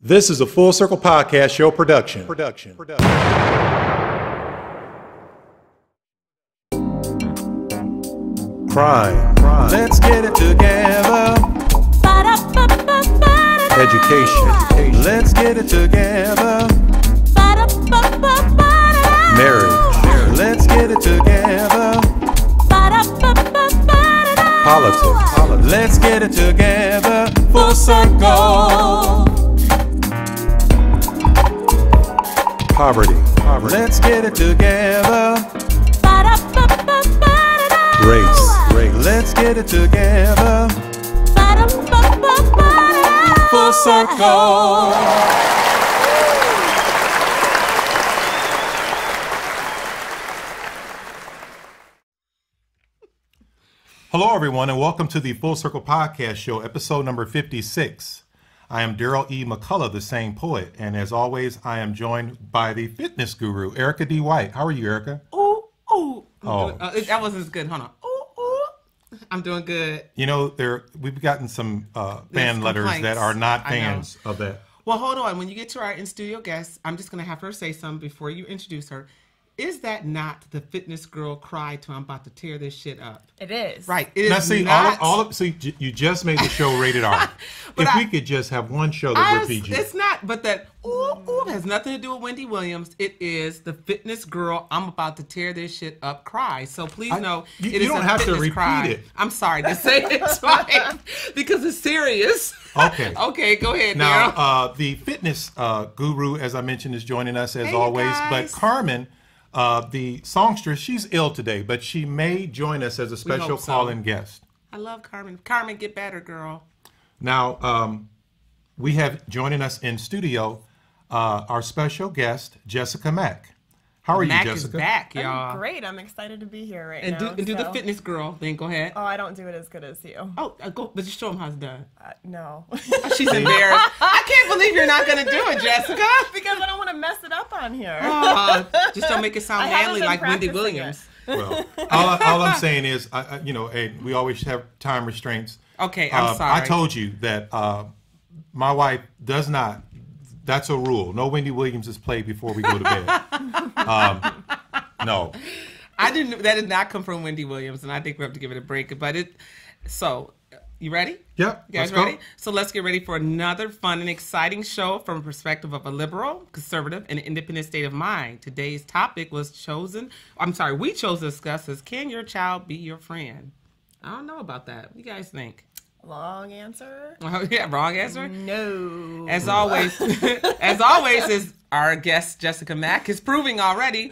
This is a Full Circle Podcast Show production. Crime. Let's get it together. Education. Let's get it together. Marriage. Let's get it together. Politics. Let's get it together. Full circle. Poverty. Let's get it together. Race. Let's get it together. Full circle. Hello, everyone, and welcome to the Full Circle Podcast Show, episode number 56. I am Darryl E. McCullough, the same poet, and as always, I am joined by the fitness guru, Erica D. White. How are you, Erica? Ooh. Oh. That wasn't as good. Hold on. Ooh. I'm doing good. You know, we've gotten some fan letters complaints. that are not fans of that. Well, hold on. When you get to our in-studio guest, I'm just going to have her say something before you introduce her. Is that not the fitness girl cry to I'm about to tear this shit up? It is. Right. It Now, is see, not. see, you just made the show rated R. If we could just have one show that would PG. It's not, but that ooh has nothing to do with Wendy Williams. It is the fitness girl I'm about to tear this shit up cry. So please know you it is don't a have to fitness repeat cry. it. I'm sorry to say it twice because it's serious. Okay. Okay, go ahead Now, now. the fitness guru, as I mentioned, is joining us as Hey, you always. guys. But Carmen, the songstress, she's ill today, but she may join us as a special hope so. call-in guest. I love Carmen. Carmen, get better, girl. Now, we have joining us in studio our special guest, Jessica Mack. How are Mac you, is Jessica? back, I'm y'all. great. I'm excited to be here right And now. do the so- fitness girl. Then go ahead. Oh, I don't do it as good as you. Oh, go, but you show them how it's done. No. She's embarrassed. I can't believe you're not going to do it, Jessica. Because I don't want to mess it up on here. Just don't make it sound I haven't manly been like Wendy practicing Williams. Well, all I'm saying is, and we always have time restraints. Okay, I'm sorry. I told you that my wife does not. That's a rule. No Wendy Williams is played before we go to bed. No. I didn't. That did not come from Wendy Williams, and I think we have to give it a break. But so, you ready? Yep. You guys let's ready? go. So let's get ready for another fun and exciting show from a perspective of a liberal, conservative, and independent state of mind. Today's topic we chose to discuss is, can your child be your friend? I don't know about that. What do you guys think? Long answer? Oh, yeah, wrong answer? No. As always, is our guest Jessica Mack is proving already.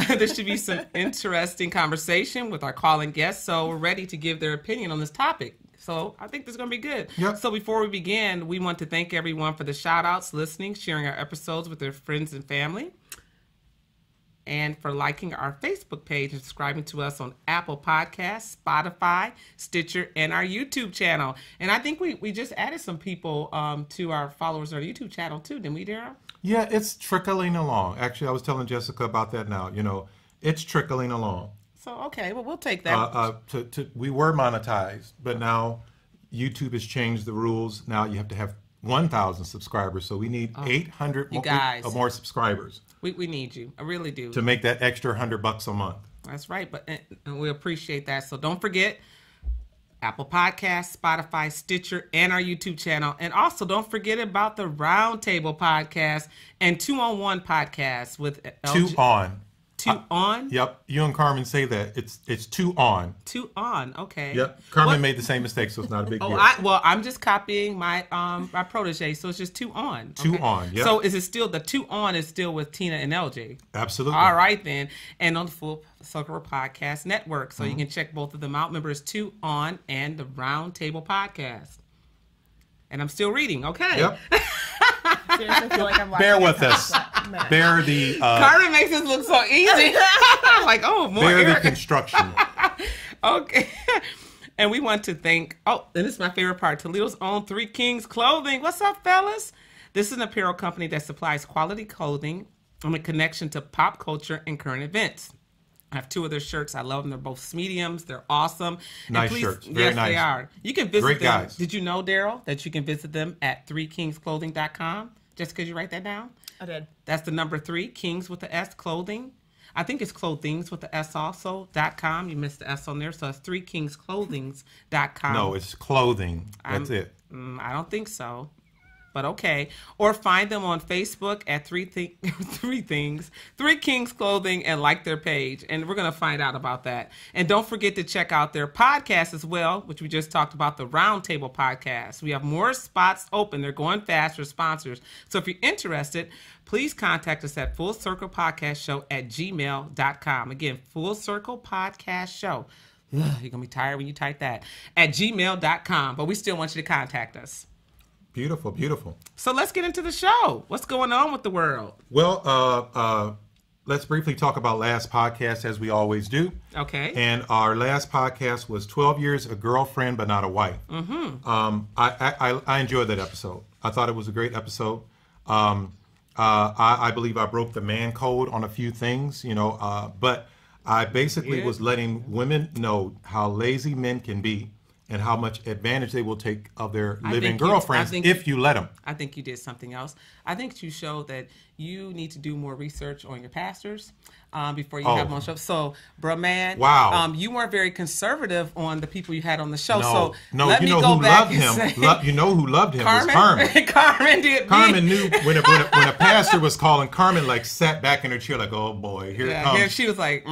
There should be some interesting conversation with our calling guests, so we're ready to give their opinion on this topic. So I think this is going to be good. Yep. So before we begin, we want to thank everyone for the shout-outs, listening, sharing our episodes with their friends and family, and for liking our Facebook page and subscribing to us on Apple Podcasts, Spotify, Stitcher, and our YouTube channel. And I think we just added some people to our followers on our YouTube channel too, didn't we, Darryl? Yeah, it's trickling along. Actually, I was telling Jessica about that now. You know, it's trickling along. So, okay, well, we'll take that. We were monetized, but now YouTube has changed the rules. Now you have to have 1,000 subscribers, so we need 800 more subscribers. We need you. I really do. To make that extra $100 a month. That's right, and we appreciate that. So don't forget Apple Podcasts, Spotify, Stitcher, and our YouTube channel. And also don't forget about the Roundtable podcast and 2-on-1 podcast with Two on. Two on? Yep. You and Carmen say that. It's 2 on. 2 on. Okay. Yep. Carmen made the same mistake, so it's not a big deal. I'm just copying my my protege, so it's just 2 on. 2 on. Yep. So is it still the 2 on is still with Tina and LJ? Absolutely. All right then, and on the Full Circle Podcast Network, so you can check both of them out. Remember, it's 2 on and the Roundtable podcast. And I'm still reading. Okay. Yep. Seriously, feel like I'm watching Bear a with us. match. Bear the Carmen makes this look so easy. Like, oh, more bear the Eric. construction. Okay. And we want to thank, and this is my favorite part, Toledo's own 3 Kings Clothing. What's up, fellas? This is an apparel company that supplies quality clothing and a connection to pop culture and current events. I have 2 of their shirts. I love them. They're both mediums. They're awesome. Nice shirts. Very nice. They are. You can visit Great them. guys. Did you know, Darryl, that you can visit them at 3kingsclothing.com? Just could you write that down? I did. That's the number 3, Kings with the S Clothing. I think it's clothings with the S also.com. You missed the S on there. So it's 3kingsclothings.com. No, it's clothing. That's it. I don't think so. But okay. Or find them on Facebook at Three Kings Clothing, and like their page. And we're going to find out about that. And don't forget to check out their podcast as well, which we just talked about, the Roundtable podcast. We have more spots open. They're going fast for sponsors. So if you're interested, please contact us at fullcirclepodcastshow@gmail.com. Again, Full Circle Podcast Show. Ugh, you're going to be tired when you type that. At gmail.com. But we still want you to contact us. Beautiful, beautiful. So let's get into the show. What's going on with the world? Well, let's briefly talk about last podcast, as we always do. Okay. And our last podcast was 12 Years a Girlfriend But Not a Wife. Mm-hmm. I enjoyed that episode. I thought it was a great episode. I believe I broke the man code on a few things, but I basically was letting women know how lazy men can be and how much advantage they will take of their living girlfriends if you let them. I think you did something else. I think you showed that you need to do more research on your pastors before you have them on the show. So, bro, man, wow, you weren't very conservative on the people you had on the show. No, so let me go back and say, you know who loved him Carmen? was Carmen. Carmen did. Carmen knew when a pastor was calling. Carmen sat back in her chair like, oh boy, here it comes. Yeah, she was like,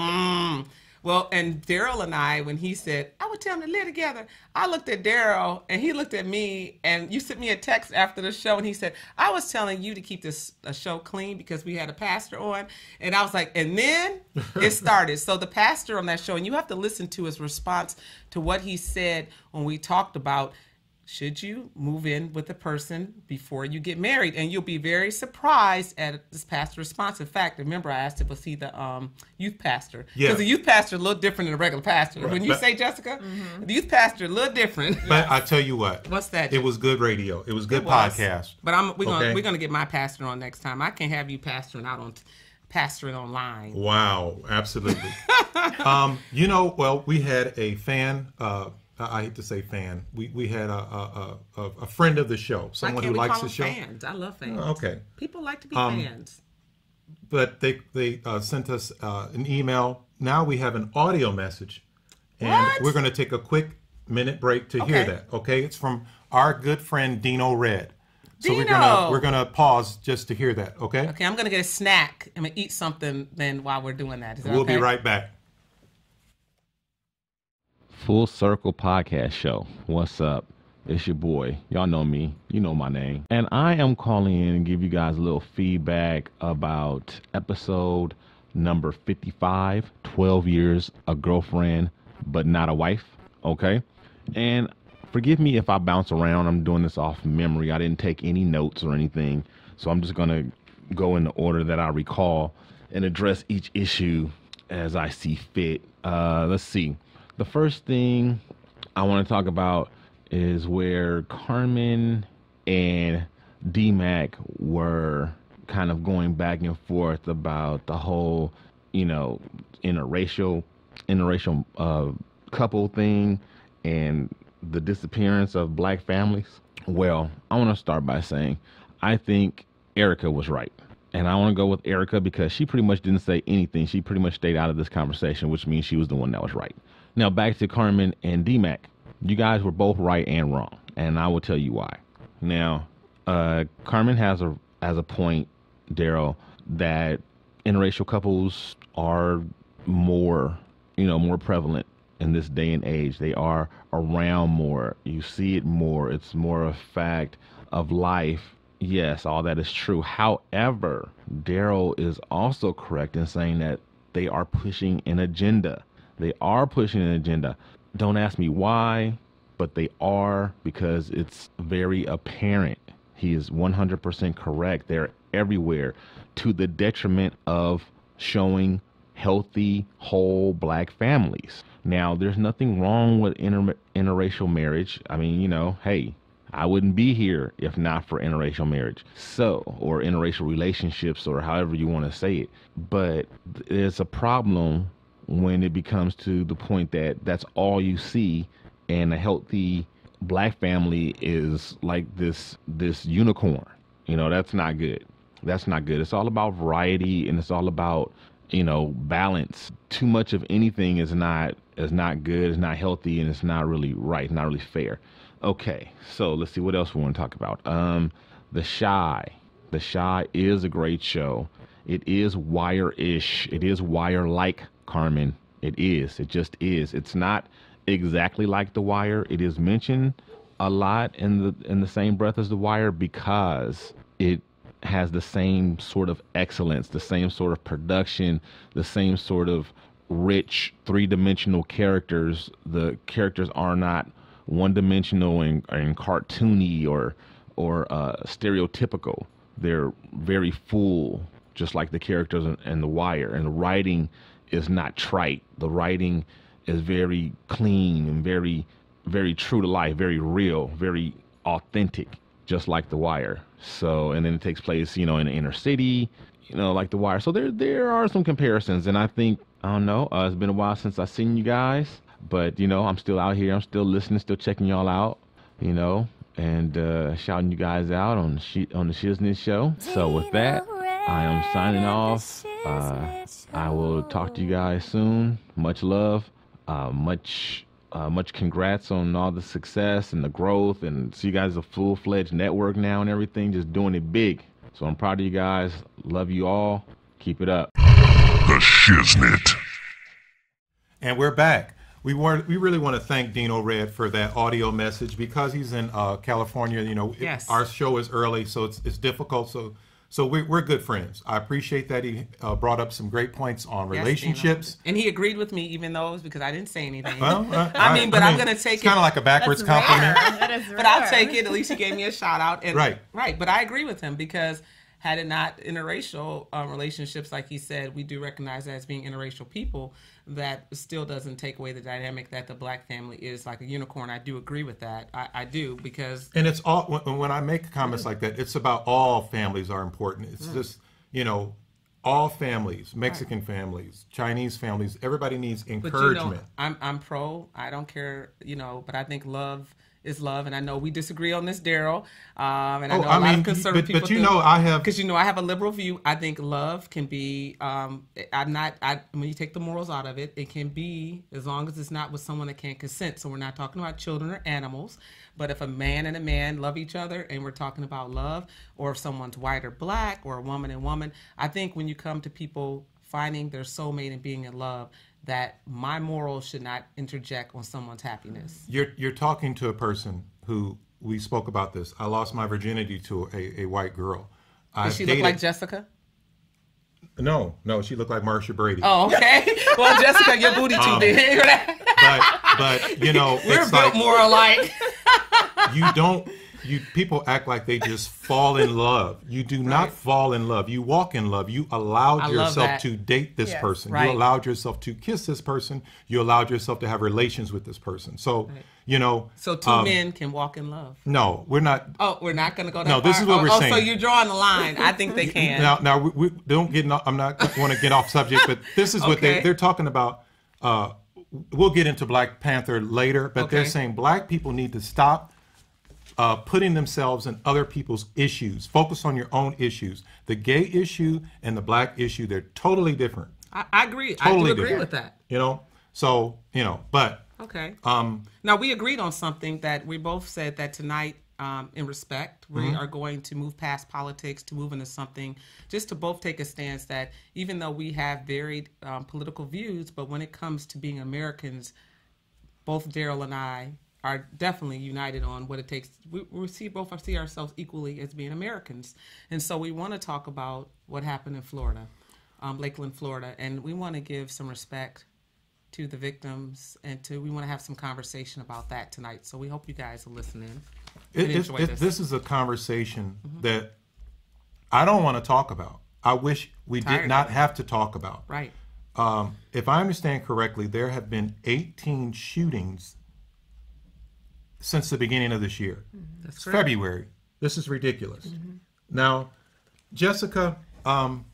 Well, and Darryl and I, when he said, I would tell them to live together, I looked at Darryl and he looked at me, and you sent me a text after the show and he said, I was telling you to keep this show clean because we had a pastor on. And I was like, and then it started. So the pastor on that show, and you have to listen to his response to what he said when we talked about, should you move in with a person before you get married? And you'll be very surprised at this pastor's response. In fact, remember I asked him, was he the youth pastor? Because the youth pastor is a little different than a regular pastor. Right. When you say, Jessica, the youth pastor a little different. But I tell you what. What's that? It was good radio. It was good podcast. But we're gonna get my pastor on next time. I can't have you pastoring online. Wow, absolutely. Well, we had a fan. I hate to say fan. We had a friend of the show, someone who likes the show. Fans? I love fans. Okay. People like to be fans. But they sent us an email. Now we have an audio message, and we're going to take a quick minute break to hear that. Okay, it's from our good friend Dino Red. So we're gonna pause just to hear that. Okay. Okay, I'm gonna get a snack. I'm gonna eat something then while we're doing that. Is that We'll be right back. Full Circle Podcast Show. What's up? It's your boy. Y'all know me. You know my name. And I am calling in and give you guys a little feedback about episode number 55, 12 Years a Girlfriend But Not a Wife. Okay? And forgive me if I bounce around. I'm doing this off memory. I didn't take any notes or anything. So I'm just going to go in the order that I recall and address each issue as I see fit. Let's see. The first thing I want to talk about is where Carmen and D-Mac were kind of going back and forth about the whole, interracial couple thing and the disappearance of black families. Well, I want to start by saying I think Erica was right. And I want to go with Erica because she pretty much didn't say anything. She pretty much stayed out of this conversation, which means she was the one that was right. Now, back to Carmen and D-Mac. You guys were both right and wrong, and I will tell you why. Now, Carmen has a point, Darryl, that interracial couples are more prevalent in this day and age. They are around more. You see it more. It's more a fact of life. Yes, all that is true. However, Darryl is also correct in saying that they are pushing an agenda. They are pushing an agenda. Don't ask me why, but they are, because it's very apparent. He is 100% correct. They're everywhere, to the detriment of showing healthy, whole black families. Now, there's nothing wrong with interracial marriage. I mean, hey, I wouldn't be here if not for interracial marriage. Or interracial relationships, or however you want to say it. But there's a problem when it becomes to the point that that's all you see, and a healthy black family is like this unicorn. You know, that's not good. That's not good. It's all about variety, and it's all about, you know, balance. Too much of anything is not good, it's not healthy, and it's not really right, not really fair. Okay, so let's see what else we want to talk about. The Chi. The Chi is a great show. It is Wire-ish. It is Wire-like, Carmen. It is. It just is. It's not exactly like The Wire. It is mentioned a lot in the same breath as The Wire because it has the same sort of excellence, the same sort of production, the same sort of rich three-dimensional characters. The characters are not one-dimensional and cartoony or stereotypical. They're very full, just like the characters in The Wire. And the writing is not trite. The writing is very clean and very, very true to life, very real, very authentic, just like The Wire. So, and then it takes place, you know, in the inner city, you know, like The Wire. So there are some comparisons, and I think, I don't know, it's been a while since I've seen you guys, but, you know, I'm still out here. I'm still listening, still checking y'all out, you know, and shouting you guys out on the Shiznit Show. So with that, I am signing off. I will talk to you guys soon. Much love. Much congrats on all the success and the growth, and see you guys a full-fledged network now and everything, just doing it big. So I'm proud of you guys. Love you all. Keep it up. The Shiznit. And we're back. We really want to thank Dino Red for that audio message because he's in California. You know, Yes. Our show is early, so it's difficult. So we're good friends. I appreciate that he brought up some great points on Yes, relationships. Dino. And he agreed with me, even though it was because I didn't say anything. Well, I'm going to take it's kind of like a backwards compliment. That is rare. But I'll take it. At least he gave me a shout out. And, Right. Right. But I agree with him because had it not interracial relationships, like he said, we do recognize that as being interracial people, that still doesn't take away the dynamic that the black family is like a unicorn. I do agree with that. I do, because... And it's all, when I make comments like that, it's about all families are important. It's just, you know, all families, Mexican families, Chinese families, everybody needs encouragement. But, you know, I'm pro. I don't care, you know, but I think love is love, and I know we disagree on this, Darryl. And I know a lot of conservative people. But you know, I have, because you know I have a liberal view. I think love can be. When you take the morals out of it, it can be as long as it's not with someone that can't consent. So we're not talking about children or animals. But if a man and a man love each other, and we're talking about love, or if someone's white or black, or a woman and woman, I think when you come to people finding their soulmate and being in love, that my morals should not interject on someone's happiness. You're talking to a person who, we spoke about this. I lost my virginity to a white girl. Does she look like Jessica? No, she looked like Marsha Brady. Oh, okay. Well, Jessica, your booty too big. But you know, we're it's built like, more alike. People act like they just fall in love. You do not fall in love. You walk in love. You allowed yourself to date this person. Right. You allowed yourself to kiss this person. You allowed yourself to have relations with this person. So, you know. So two men can walk in love. No, we're not. Oh, we're not going to go that No, far? this is what we're saying. So you're drawing the line. I think they can. Now we don't get. I'm not want to get off subject, but this is what they're talking about. We'll get into Black Panther later, but they're saying black people need to stop putting themselves in other people's issues. Focus on your own issues. The gay issue and the black issue, they're totally different. I agree. Totally I do agree different. with that. You know, so you know, but okay. Now we agreed on something that we both said that tonight. In respect, we are going to move past politics to move into something, just to both take a stance that even though we have varied political views, but when it comes to being Americans, both Darryl and I are definitely united on what it takes. We both see ourselves equally as being Americans. And so we want to talk about what happened in Florida, Lakeland, Florida, and we want to give some respect to the victims, and we want to have some conversation about that tonight. So we hope you guys are listening. This is a conversation that I don't want to talk about. I wish we did not have to talk about. Right. If I understand correctly, there have been 18 shootings since the beginning of this year. That's correct. February. This is ridiculous. Now, Jessica, I'm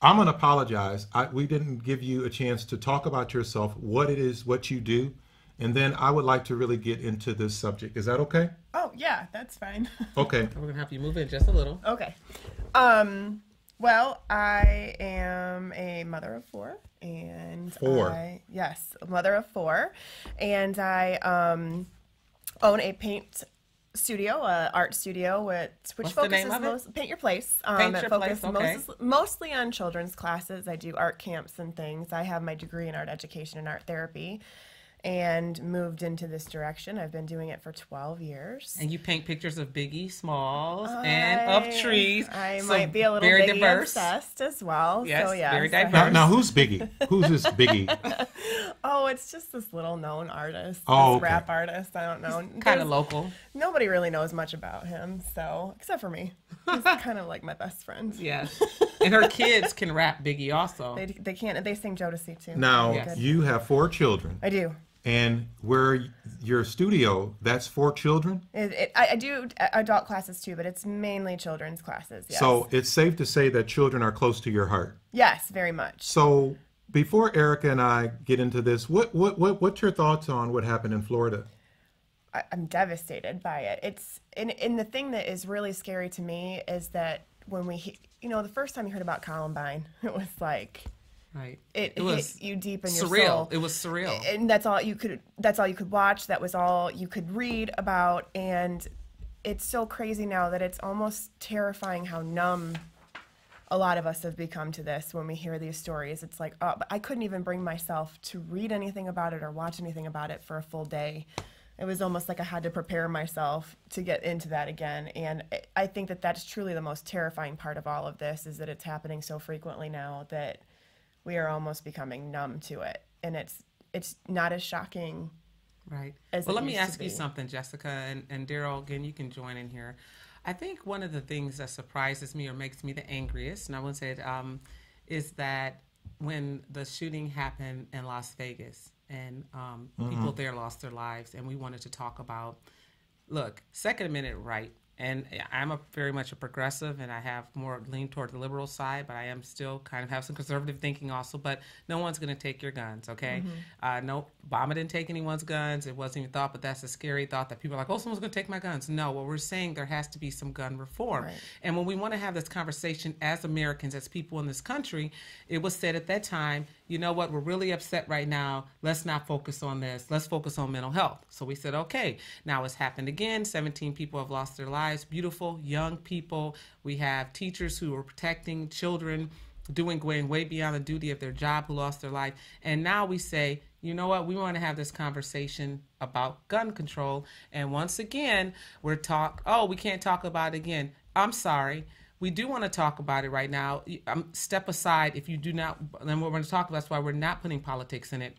going to apologize. We didn't give you a chance to talk about yourself, what it is, what you do. And then I would like to really get into this subject. Is that okay? Oh, yeah, that's fine. Okay. We're gonna have you move in just a little. Okay. Well, I am a mother of four, and yes, a mother of four, and I own a paint studio, art studio, which What's the name focuses of it? Paint Your Place. Paint It Your focuses Place, okay. mostly on children's classes. I do art camps and things. I have my degree in art education and art therapy, and moved into this direction. I've been doing it for 12 years. And you paint pictures of Biggie Smalls and of trees. I So might be a little very Biggie diverse. obsessed as well. Yes, so yes, very I have- diverse. Now who's Biggie? Who's this Biggie? Oh, it's just this little known artist. Oh, This okay. rap artist. I don't know. Kind There's- of local. Nobody really knows much about him, so except for me. He's kind of like my best friend. Yes. And her kids can rap Biggie also. They can't. They sing Jodeci too. Now, Yes. you have 4 children, I do. and where your studio, that's 4 children? I do adult classes too, but it's mainly children's classes. Yes. So it's safe to say that children are close to your heart. yes, very much. So before Erica and I get into this, what's your thoughts on what happened in Florida? I'm devastated by it. It's and the thing that is really scary to me is that when the first time you heard about Columbine, it was like Right. it was hit you deep in your surreal. soul. It was surreal. And that's all you could watch. That was all you could read about. And it's so crazy now that it's almost terrifying how numb a lot of us have become to this when we hear these stories. It's like, oh, but I couldn't even bring myself to read anything about it or watch anything about it for a full day. It was almost like I had to prepare myself to get into that again. And I think that that's truly the most terrifying part of all of this, is that it's happening so frequently now that we are almost becoming numb to it. And it's not as shocking. Right. as Well, it let me used to ask you be. something, Jessica, and Darryl, again, you can join in here. I think one of the things that surprises me or makes me the angriest, and I wouldn't say it, is that when the shooting happened in Las Vegas and people there lost their lives, and we wanted to talk about, look, Second Amendment right, and I'm very much a progressive, and I have more lean toward the liberal side, but I am still kind of have some conservative thinking also. But no one's going to take your guns, okay? No, Obama didn't take anyone's guns. It wasn't even thought, but that's a scary thought that people are like, oh, someone's going to take my guns. No, what we're saying, there has to be some gun reform. Right. And when we want to have this conversation as Americans, as people in this country, it was said at that time, you know what, we're really upset right now. Let's not focus on this. Let's focus on mental health. So we said, okay, now it's happened again. 17 people have lost their lives. Beautiful young people. We have teachers who are protecting children, going way beyond the duty of their job, who lost their life. And now we say, you know what, we want to have this conversation about gun control. And once again, we can't talk about it again. I'm sorry. We do want to talk about it right now. Step aside if you do not, then we're going to talk about, that's why we're not putting politics in it.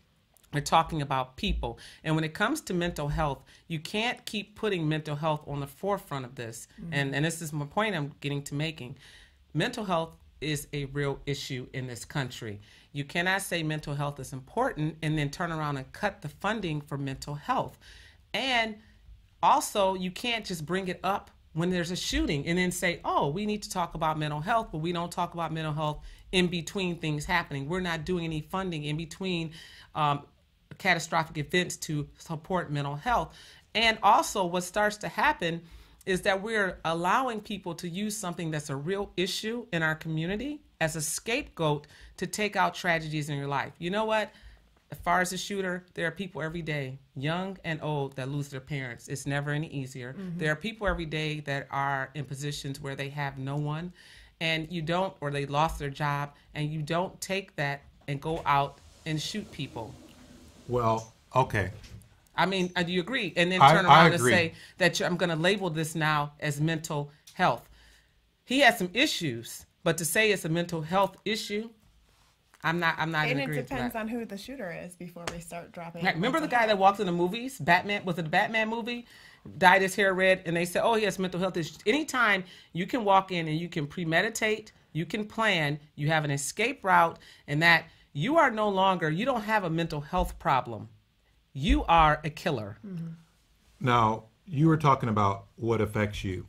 We're talking about people. And when it comes to mental health, you can't keep putting mental health on the forefront of this. And this is my point I'm getting to making. Mental health is a real issue in this country. You cannot say mental health is important and then turn around and cut the funding for mental health. And also, you can't just bring it up when there's a shooting and then say, oh, we need to talk about mental health, but we don't talk about mental health in between things happening. We're not doing any funding in between catastrophic events to support mental health. And also what starts to happen is that we're allowing people to use something that's a real issue in our community as a scapegoat to take out tragedies in your life. You know what? As far as the shooter, there are people every day, young and old, that lose their parents. It's never any easier. There are people every day that are in positions where they have no one, and you don't, or they lost their job, and you don't take that and go out and shoot people. Well, okay. I mean, do you agree? And then I turn around and agree. say that I'm going to label this now as mental health. He has some issues, but to say it's a mental health issue, I'm not And in it agreement with depends that. on who the shooter is before we start dropping. Right, remember the guy that walked in the movies? Batman, was it the Batman movie? Dyed his hair red, and they said, oh, he has mental health issues. Anytime you can walk in and you can premeditate, you can plan, you have an escape route, and that you are no longer, you don't have a mental health problem. You are a killer. Now, you were talking about what affects you.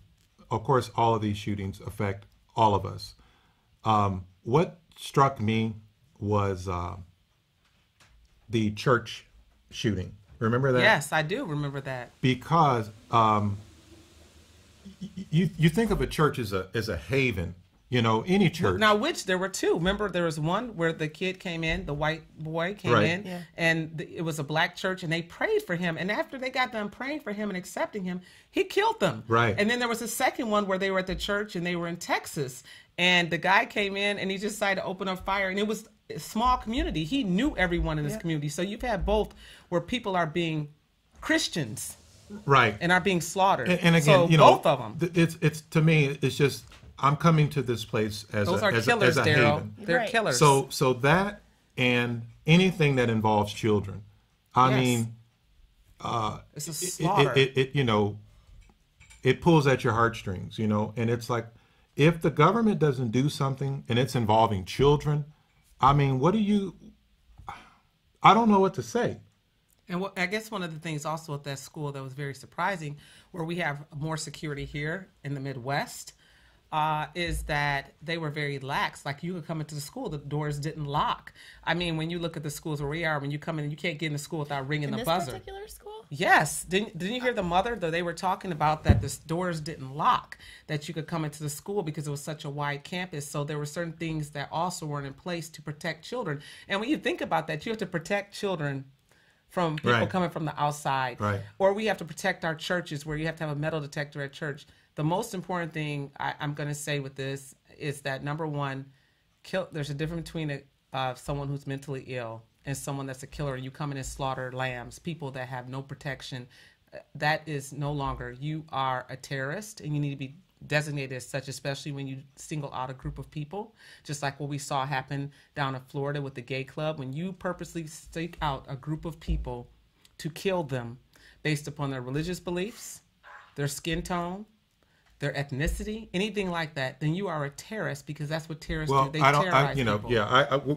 Of course, all of these shootings affect all of us. What struck me was the church shooting. Remember that? Yes, I do remember that. Because you think of a church as a haven. You know, any church. Now, which there were two. Remember, there was one where the kid came in, the white boy came Right. in, and it was a black church, and they prayed for him. And after they got done praying for him and accepting him, he killed them. Right. And then there was a second one where they were at the church, and they were in Texas, and the guy came in, and he just decided to open up fire, and it was a small community. He knew everyone in his community. So you've had both where people are being Christians, right, and are being slaughtered. And again, so you know, both of them. It's to me, it's just. I'm coming to this place as Those a, are as killers, a, as a Darryl. haven. They're Right. killers. So that and anything that involves children. I Yes. mean, it's a slaughter. it you know, it pulls at your heartstrings, you know, and it's like if the government doesn't do something and it's involving children, I mean, I don't know what to say. And I guess one of the things also at that school that was very surprising, where we have more security here in the Midwest, is that they were very lax. Like you could come into the school, the doors didn't lock. I mean, when you look at the schools where we are, when you come in, you can't get in the school without ringing the this buzzer. particular school? Yes. Didn't you hear the mother? Though they were talking about that the doors didn't lock, that you could come into the school because it was such a wide campus. So there were certain things that also weren't in place to protect children. And when you think about that, you have to protect children from people Right. coming from the outside. Right. Or we have to protect our churches where you have to have a metal detector at church. The most important thing I'm going to say with this is that, number one, there's a difference between someone who's mentally ill and someone that's a killer. You come in and slaughter lambs, people that have no protection. That is no longer. You are a terrorist, and you need to be designated as such, especially when you single out a group of people, just like what we saw happen down in Florida with the gay club. When you purposely seek out a group of people to kill them based upon their religious beliefs, their skin tone, their ethnicity, anything like that, then you are a terrorist, because that's what terrorists do. They terrorize people.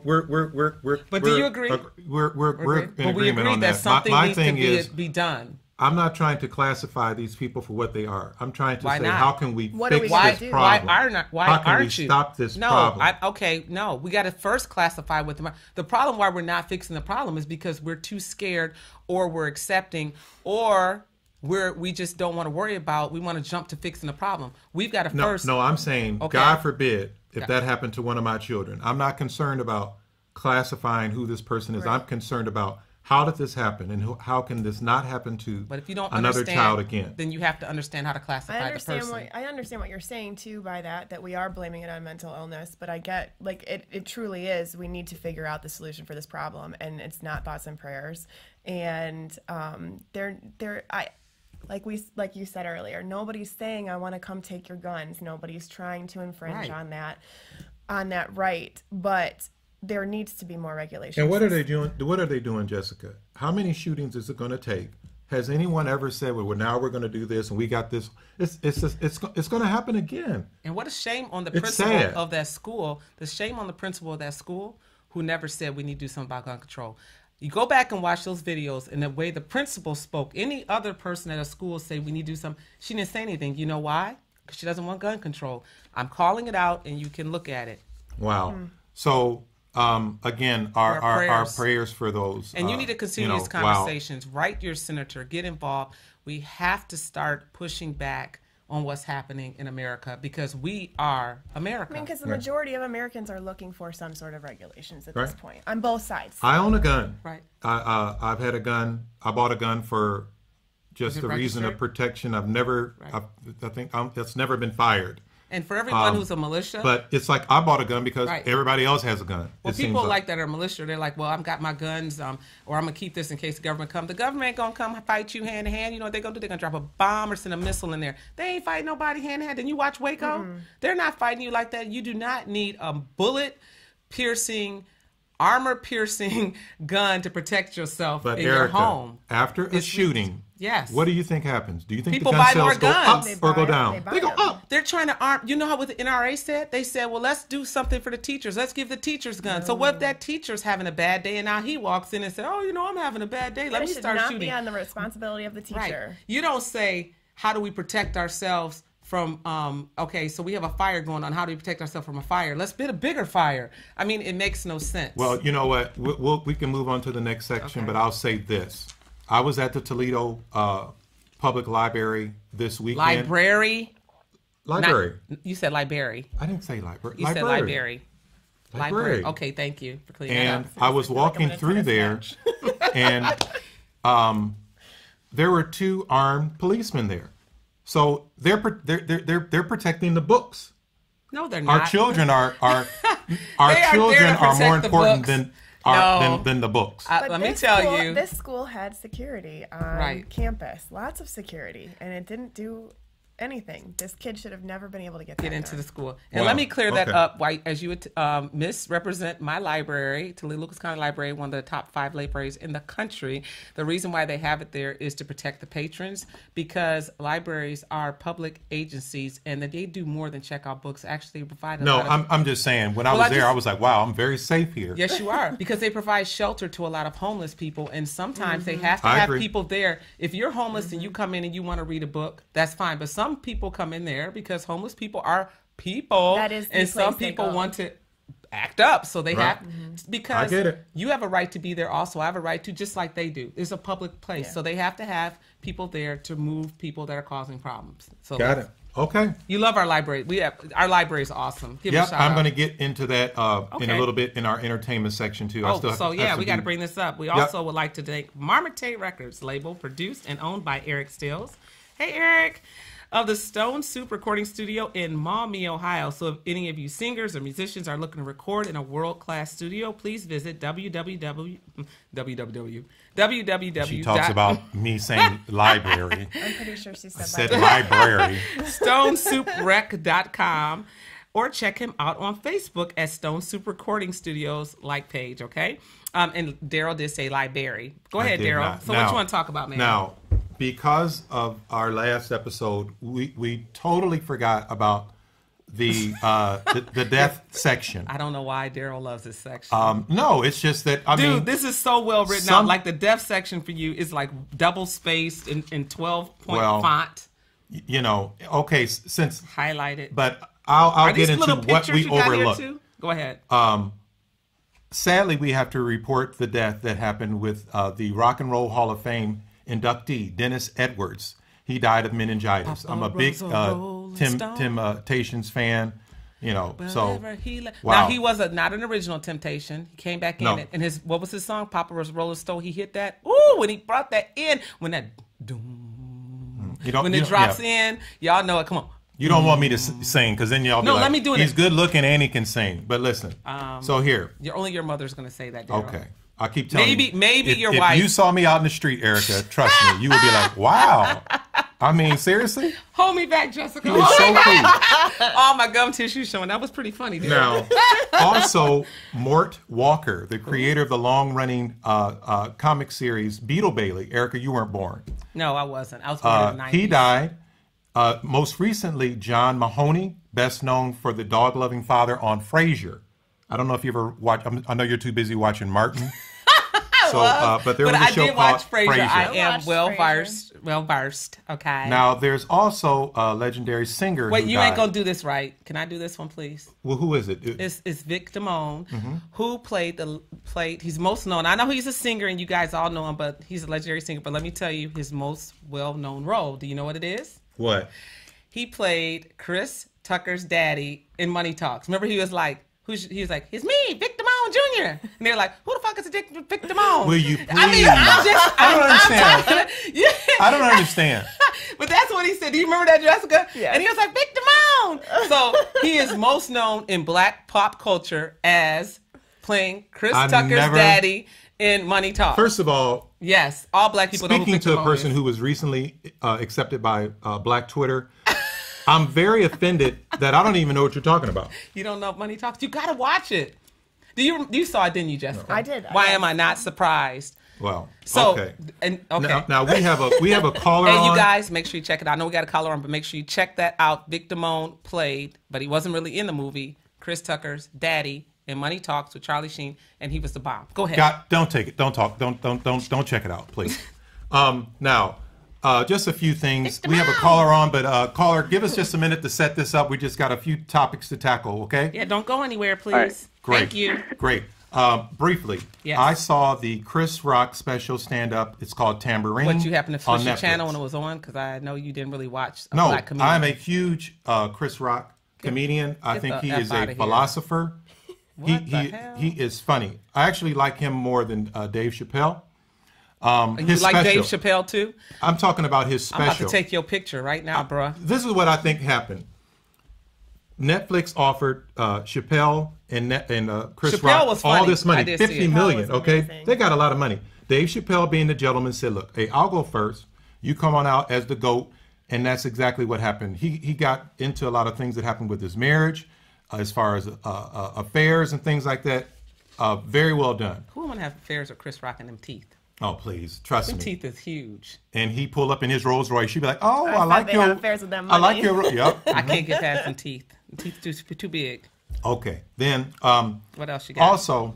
We're. But do you agree? We're in But we agreement agree on that that. something My needs thing to is, be done. I'm not trying to classify these people for what they are. I'm trying to Why say, not? how can we What are we fix gonna this do? problem? Why how can aren't we you? stop this No, problem? we got to first classify with them. The problem why we're not fixing the problem is because we're too scared, or we're accepting, or we just don't want to worry about. We want to jump to fixing the problem. We've got to first. No, I'm saying, Okay. God forbid, if that happened to one of my children. I'm not concerned about classifying who this person is. I'm concerned about how did this happen, and how can this not happen to But if you don't another understand, child again? then you have to understand how to classify I the understand person. I understand what you're saying too by that we are blaming it on mental illness, but I get like it truly is. We need to figure out the solution for this problem, and it's not thoughts and prayers. And like you said earlier, nobody's saying I want to come take your guns. Nobody's trying to infringe Right. on that right, but there needs to be more regulation. And what are they doing? What are they doing, Jessica? How many shootings is it going to take? Has anyone ever said, "Well, now we're going to do this, and we got this"? It's going to happen again. And what a shame on the It's principal sad. of that school. The shame on the principal of that school who never said we need to do something about gun control. You go back and watch those videos, and the way the principal spoke, any other person at a school say we need to do something, she didn't say anything. You know why? Because she doesn't want gun control. I'm calling it out, and you can look at it. Wow. So again, our prayers for those. And you need to continue these conversations. Write your senator. Get involved. We have to start pushing back on what's happening in America, because we are America. I mean, because the majority of Americans are looking for some sort of regulations at Right. this point on both sides. I own a gun. Right. I've had a gun. I bought a gun for just Is the it reason of registered? protection. I've never. Right. I think that's never been fired. And for everyone who's a militia, But it's like I bought a gun because Right. everybody else has a gun. well, it seems people like that are militia. They're like, well, I've got my guns, or I'm gonna keep this in case the government comes. The government ain't gonna come fight you hand to hand. You know what they're gonna do? They're gonna drop a bomb or send a missile in there. They ain't fighting nobody hand to hand. Then you watch Waco? They're not fighting you like that. You do not need a bullet-piercing, armor-piercing gun to protect yourself But in Erica, your home. after a shooting, Yes. what do you think happens? Do you think People the gun buy sales more go guns. up or go down? buy They go them. up. They're trying to arm. You know how what the NRA said? They said, well, let's do something for the teachers. Let's give the teachers guns. So what if that teacher's having a bad day, and now he walks in and says, oh, I'm having a bad day. Let It me should start not shooting. be on the responsibility of the teacher. Right. You don't say, how do we protect ourselves from, okay, so we have a fire going on. How do we protect ourselves from a fire? Let's build a bigger fire. I mean, it makes no sense. Well, you know what? We can move on to the next section, Okay. but I'll say this. I was at the Toledo Public Library this weekend. Library. Library. You said library. I didn't say library. You said library. Library. Okay, thank you for clearing And that up. I was walking through there, and there were 2 armed policemen there. So they're protecting the books. No, they're not. Our children are They our children there to are more protect the important books. than the books. But Let me this tell school- you. this school had security on Right. campus, lots of security, and it didn't do anything. This kid should have never been able to get Into there. the school. And Wow. let me clear that Okay. up. Why, as you would misrepresent my library, Toledo Lucas County Library, one of the top 5 libraries in the country. The reason why they have it there is to protect the patrons, because libraries are public agencies and that they do more than check out books. Actually, provide a No, lot of I'm just saying. When I Well, was I there, just- I was like, wow, I'm very safe here. Yes, you are, because they provide shelter to a lot of homeless people, and sometimes they have to I have agree. people there. If you're homeless and you come in and you want to read a book, that's fine. But some people come in there because homeless people are people, That is the and some place they people go. want to act up, so they Right. have because I get it. you have a right to be there. Also, I have a right to, just like they do. It's a public place, Yeah. so they have to have people there to move people that are causing problems. So Got it. Okay. You love our library. Our library is awesome. Give it a Yep, shout I'm out. going to get into that in Okay. a little bit in our entertainment section too. I Oh, still have so to, yeah, have we to got to do- bring this up. We Yep. also would like to thank Marmite Records, label produced and owned by Eric Stills. Hey, Eric, of the Stone Soup Recording Studio in Maumee, Ohio. So if any of you singers or musicians are looking to record in a world-class studio, please visit www. She talks about me saying library. I'm pretty sure she I said said library. StoneSoupRec.com, or check him out on Facebook at Stone Soup Recording Studios page, okay? And Darryl did say library. Go ahead, did Darryl. not. So what you want to talk about, man? Now, because of our last episode, we totally forgot about the death section. I don't know why Darryl loves this section. No, it's just that I Dude, mean, this is so well written out. Like the deaf section for you is like double spaced in 12-point Well, font, you know, okay, since highlighted. but I'll Are these get into little what pictures we you got here overlooked. too? Go ahead. Sadly, we have to report the death that happened with the Rock and Roll Hall of Fame inductee, Dennis Edwards. He died of meningitis. I'm a big Temptations fan, you know. So wow. Now he was not an original Temptation. He came back in No. it, and what was his song? Papa was Rolling Stone. He hit that. Ooh, when he brought that in, when that doom, when it drops in, y'all know it. Come on. You don't want me to sing because then y'all be No, like, let me do it. he's good looking and he can sing. But listen, so here. Only your mother's gonna say that. Darryl. Okay. I keep telling you. Maybe your if wife. If you saw me out in the street, Erica, trust me, you would be like, wow. I mean, seriously? Hold me back, Jessica. He is so cool. All my gum tissue showing. That was pretty funny, dude. Now, also, Mort Walker, the creator of the long-running comic series Beetle Bailey. Erica, you weren't born. No, I wasn't. I was born in the 90s. He died. Most recently, John Mahoney, best known for the dog-loving father on Frasier. I don't know if you ever watched. I know you're too busy watching Martin. But there was a I show did called watch Frasier. I am watched well Frasier. versed. Okay. Now, there's also a legendary singer. Wait, who you died. ain't gonna do this right. Can I do this one, please? Well, who is it? It's Vic Damone, who played. He's most known. I know he's a singer, and you guys all know him, but he's a legendary singer. But let me tell you his most well-known role. Do you know what it is? What? He played Chris Tucker's daddy in Money Talks. Remember, he was like, he was like, it's me, Vic Damone Jr. And they're like, who the fuck is Vic Damone? Will you please? I mean, I don't understand. Yeah. I don't understand. But that's what he said. Do you remember that, Jessica? Yes. And he was like, Vic Damone. So he is most known in black pop culture as playing Chris Tucker's daddy in Money Talks. First of all, yes, all black people know who speaking Vic to a Damone person is. who was recently accepted by Black Twitter, I'm very offended that I don't even know what you're talking about. You don't know Money Talks? You gotta watch it. You saw it, didn't you, Jessica? I did. Why am I not surprised? Well, So, okay. Okay. Now we have a caller Hey, on. you guys, make sure you check it out. I know we got a caller on, but make sure you check that out. Vic Damone played, but he wasn't really in the movie, Chris Tucker's daddy in Money Talks with Charlie Sheen, and he was the bomb. Go ahead. Don't take it. Don't talk. Don't check it out, please. Now, just a few things. We have a caller on, but caller, give us just a minute to set this up. We just got a few topics to tackle. Okay. Yeah, don't go anywhere, please. right. Great. Thank you. Great. Briefly, Yes. I saw the Chris Rock special stand-up. It's called Tambourine. What, you happened to on switch the Netflix. channel when it was on? Because I know you didn't really watch a No, black comedian. I'm a huge Chris Rock comedian. I get think the he F is outta a here. philosopher. What the hell? He is funny. I actually like him more than Dave Chappelle. You His like special. Dave Chappelle too? I'm talking about his I'm about special. to take your picture right now, bruh. This is what I think happened. Netflix offered Chappelle and Chris Chappelle Rock was all funny. this money, I did see $50 it. million. That was Okay, amazing. they got a lot of money. Dave Chappelle, being the gentleman, said, "Look, hey, I'll go first. You come on out as the GOAT," and that's exactly what happened. He got into a lot of things that happened with his marriage, as far as affairs and things like that. Very well done. Who want to have affairs with Chris Rock and them teeth? Oh, please trust Them me. teeth is huge. And he pull up in his Rolls Royce. She'd be like, "Oh, I thought like they your have affairs with that I like money. your yep." I can't get past them teeth. The teeth too big. Okay, then What else you got? also,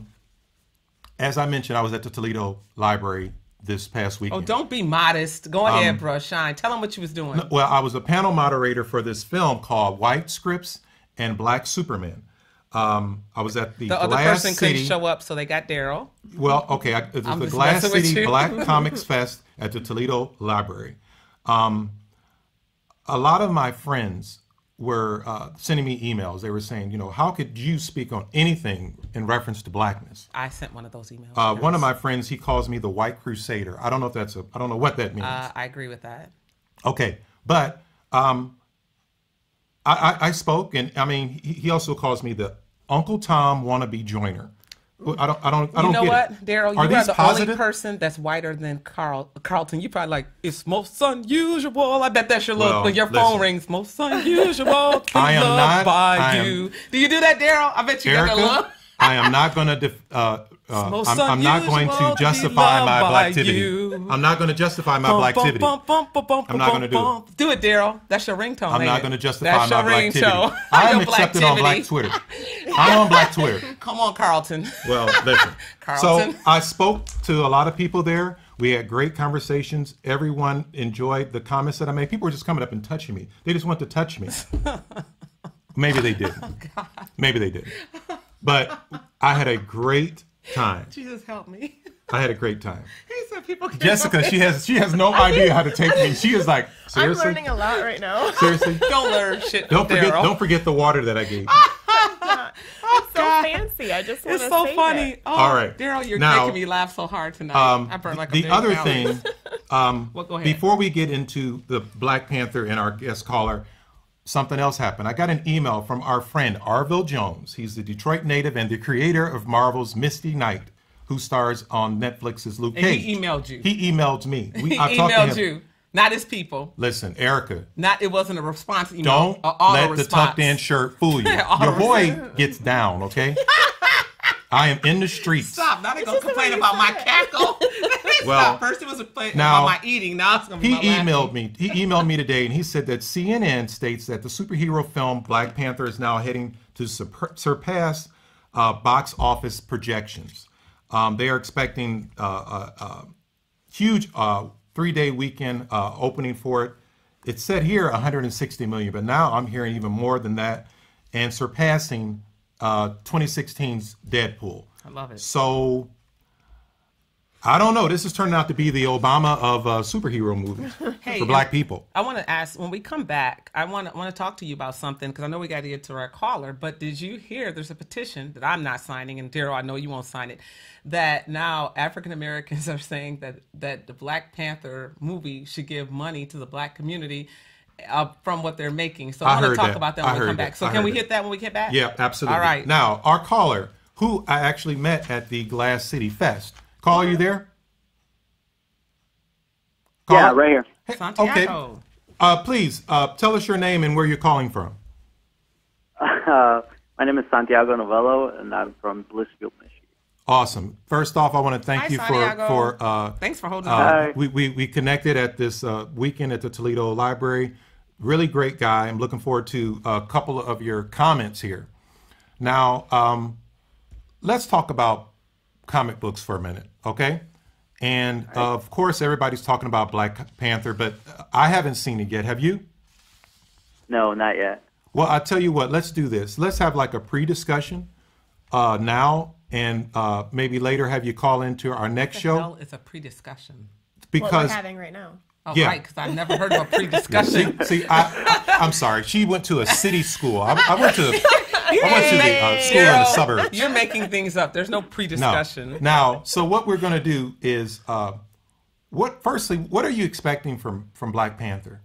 as I mentioned, I was at the Toledo Library this past weekend. Oh, don't be modest. Go ahead, bruh. Shine. Tell them what you was doing. Well, I was a panel moderator for this film called White Scripts and Black Superman. I was at the The other Glass person City. couldn't show up, so they got Darryl. Well, okay, it was I'm the just Glass messing with City you. Black Comics Fest at the Toledo Library. A lot of my friends were sending me emails. They were saying, how could you speak on anything in reference to blackness? I sent one of those emails. One of my friends, he calls me the White Crusader. I don't know if I don't know what that means. I agree with that. Okay, but I spoke, and I mean, he also calls me the Uncle Tom wannabe joiner. I don't You know get what, it. Darryl? You Are are these the positive? only person that's whiter than Carlton. You probably like, it's most unusual. I bet that's your look Well, when your listen. phone rings. Most unusual. To I am love not- by I am- you. Do you do that, Darryl? I bet you got that Erica, look. I am not going to. most I'm not going unusual to to justify be my loved by blacktivity. you. I'm not going to justify my blacktivity. I'm not gonna do it. Do it, Darryl. That's your ringtone. I'm ain't not it? going to justify That's my your blacktivity. ringtone. I am Your accepted on Black blacktivity. Twitter. I'm on Black Twitter. Come on, Carlton. Well, listen. Carlton. So I spoke to a lot of people there. We had great conversations. Everyone enjoyed the comments that I made. People were just coming up and touching me. They just want to touch me. Maybe they didn't. Maybe they didn't. But I had a great time. Jesus help me. I had a great time. He said people can Jessica, she has no idea how to take me. She is like, I'm seriously, learning a lot right now. seriously. don't learn shit. Don't from forget, Darryl. don't forget the water that I gave you. It's so fancy. I just want It's to so save funny. It. Oh, All right. Darryl, you're Now, making me laugh so hard tonight. I burned like a The big other calorie. thing, Well, go ahead. before we get into the Black Panther and our guest caller, something else happened. I got an email from our friend Arville Jones. He's the Detroit native and the creator of Marvel's Misty Knight, who stars on Netflix's Luke And Cage. he emailed you. He emailed me. He I talked to emailed him. you, not his people. Listen, Erica, Not it wasn't a response email. don't a auto let response. the tucked in shirt fool you. Auto Your boy gets down, okay? I am in the streets. Stop! Now they're gonna just the complain way you about my said it. cackle. Well, Stop. First it was now, about my eating. Now it's gonna be He about laughing. emailed me. He emailed me today, and he said that CNN states that the superhero film Black Panther is now heading to surpass box office projections. They are expecting a huge 3-day weekend opening for it. It said here 160 million, but now I'm hearing even more than that, and surpassing 2016's Deadpool. I love it. So I don't know. This is turning out to be the Obama of superhero movies Hey, for Black people. I want to ask when we come back. I want to talk to you about something because I know we got to get to our caller. But did you hear? There's a petition that I'm not signing, and Darryl, I know you won't sign it. That now African Americans are saying that the Black Panther movie should give money to the Black community from what they're making. So I want to heard talk that. about that I when we heard come back. that. So I can heard we that. hit that when we get back? Yeah, absolutely. All right. Now, our caller, who I actually met at the Glass City Fest. Caller, you there? Caller? Yeah, right here. Santiago. Okay. Please tell us your name and where you're calling from. My name is Santiago Novello, and I'm from Blissfield, Michigan. Awesome. First off, I want to thank Hi, you Santiago. for Thanks for holding Hi. on. we connected at this weekend at the Toledo Library. Really great guy. I'm looking forward to a couple of your comments here. Now, let's talk about comic books for a minute, okay? And of course, everybody's talking about Black Panther, but I haven't seen it yet. Have you? No, not yet. Well, I tell you what, let's do this. Let's have like a pre-discussion now and maybe later have you call into our next show. Hell, it's a pre-discussion. What Because we're having right now. Oh, Yeah. right, because I've never heard of a pre-discussion. I'm sorry. She went to a city school. I went to the school in the suburbs. You're making things up. There's no pre-discussion. No. Now, so what we're going to do is, what are you expecting from Black Panther?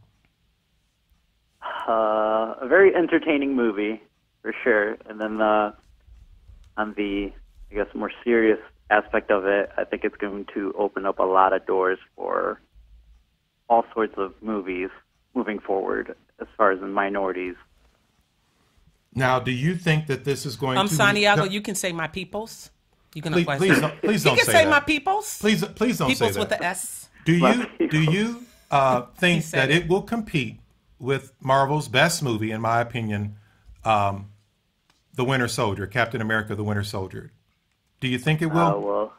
A very entertaining movie, for sure. And then on the, I guess, more serious aspect of it, I think it's going to open up a lot of doors for all sorts of movies moving forward as far as the minorities. Now, do you think that this is going to... Santiago, you can say my peoples. You can Please don't You say can say that. my peoples. Please don't say Peoples that. with the S. Do you think said that it will compete with Marvel's best movie, in my opinion, The Winter Soldier, Captain America: The Winter Soldier? Do you think it will?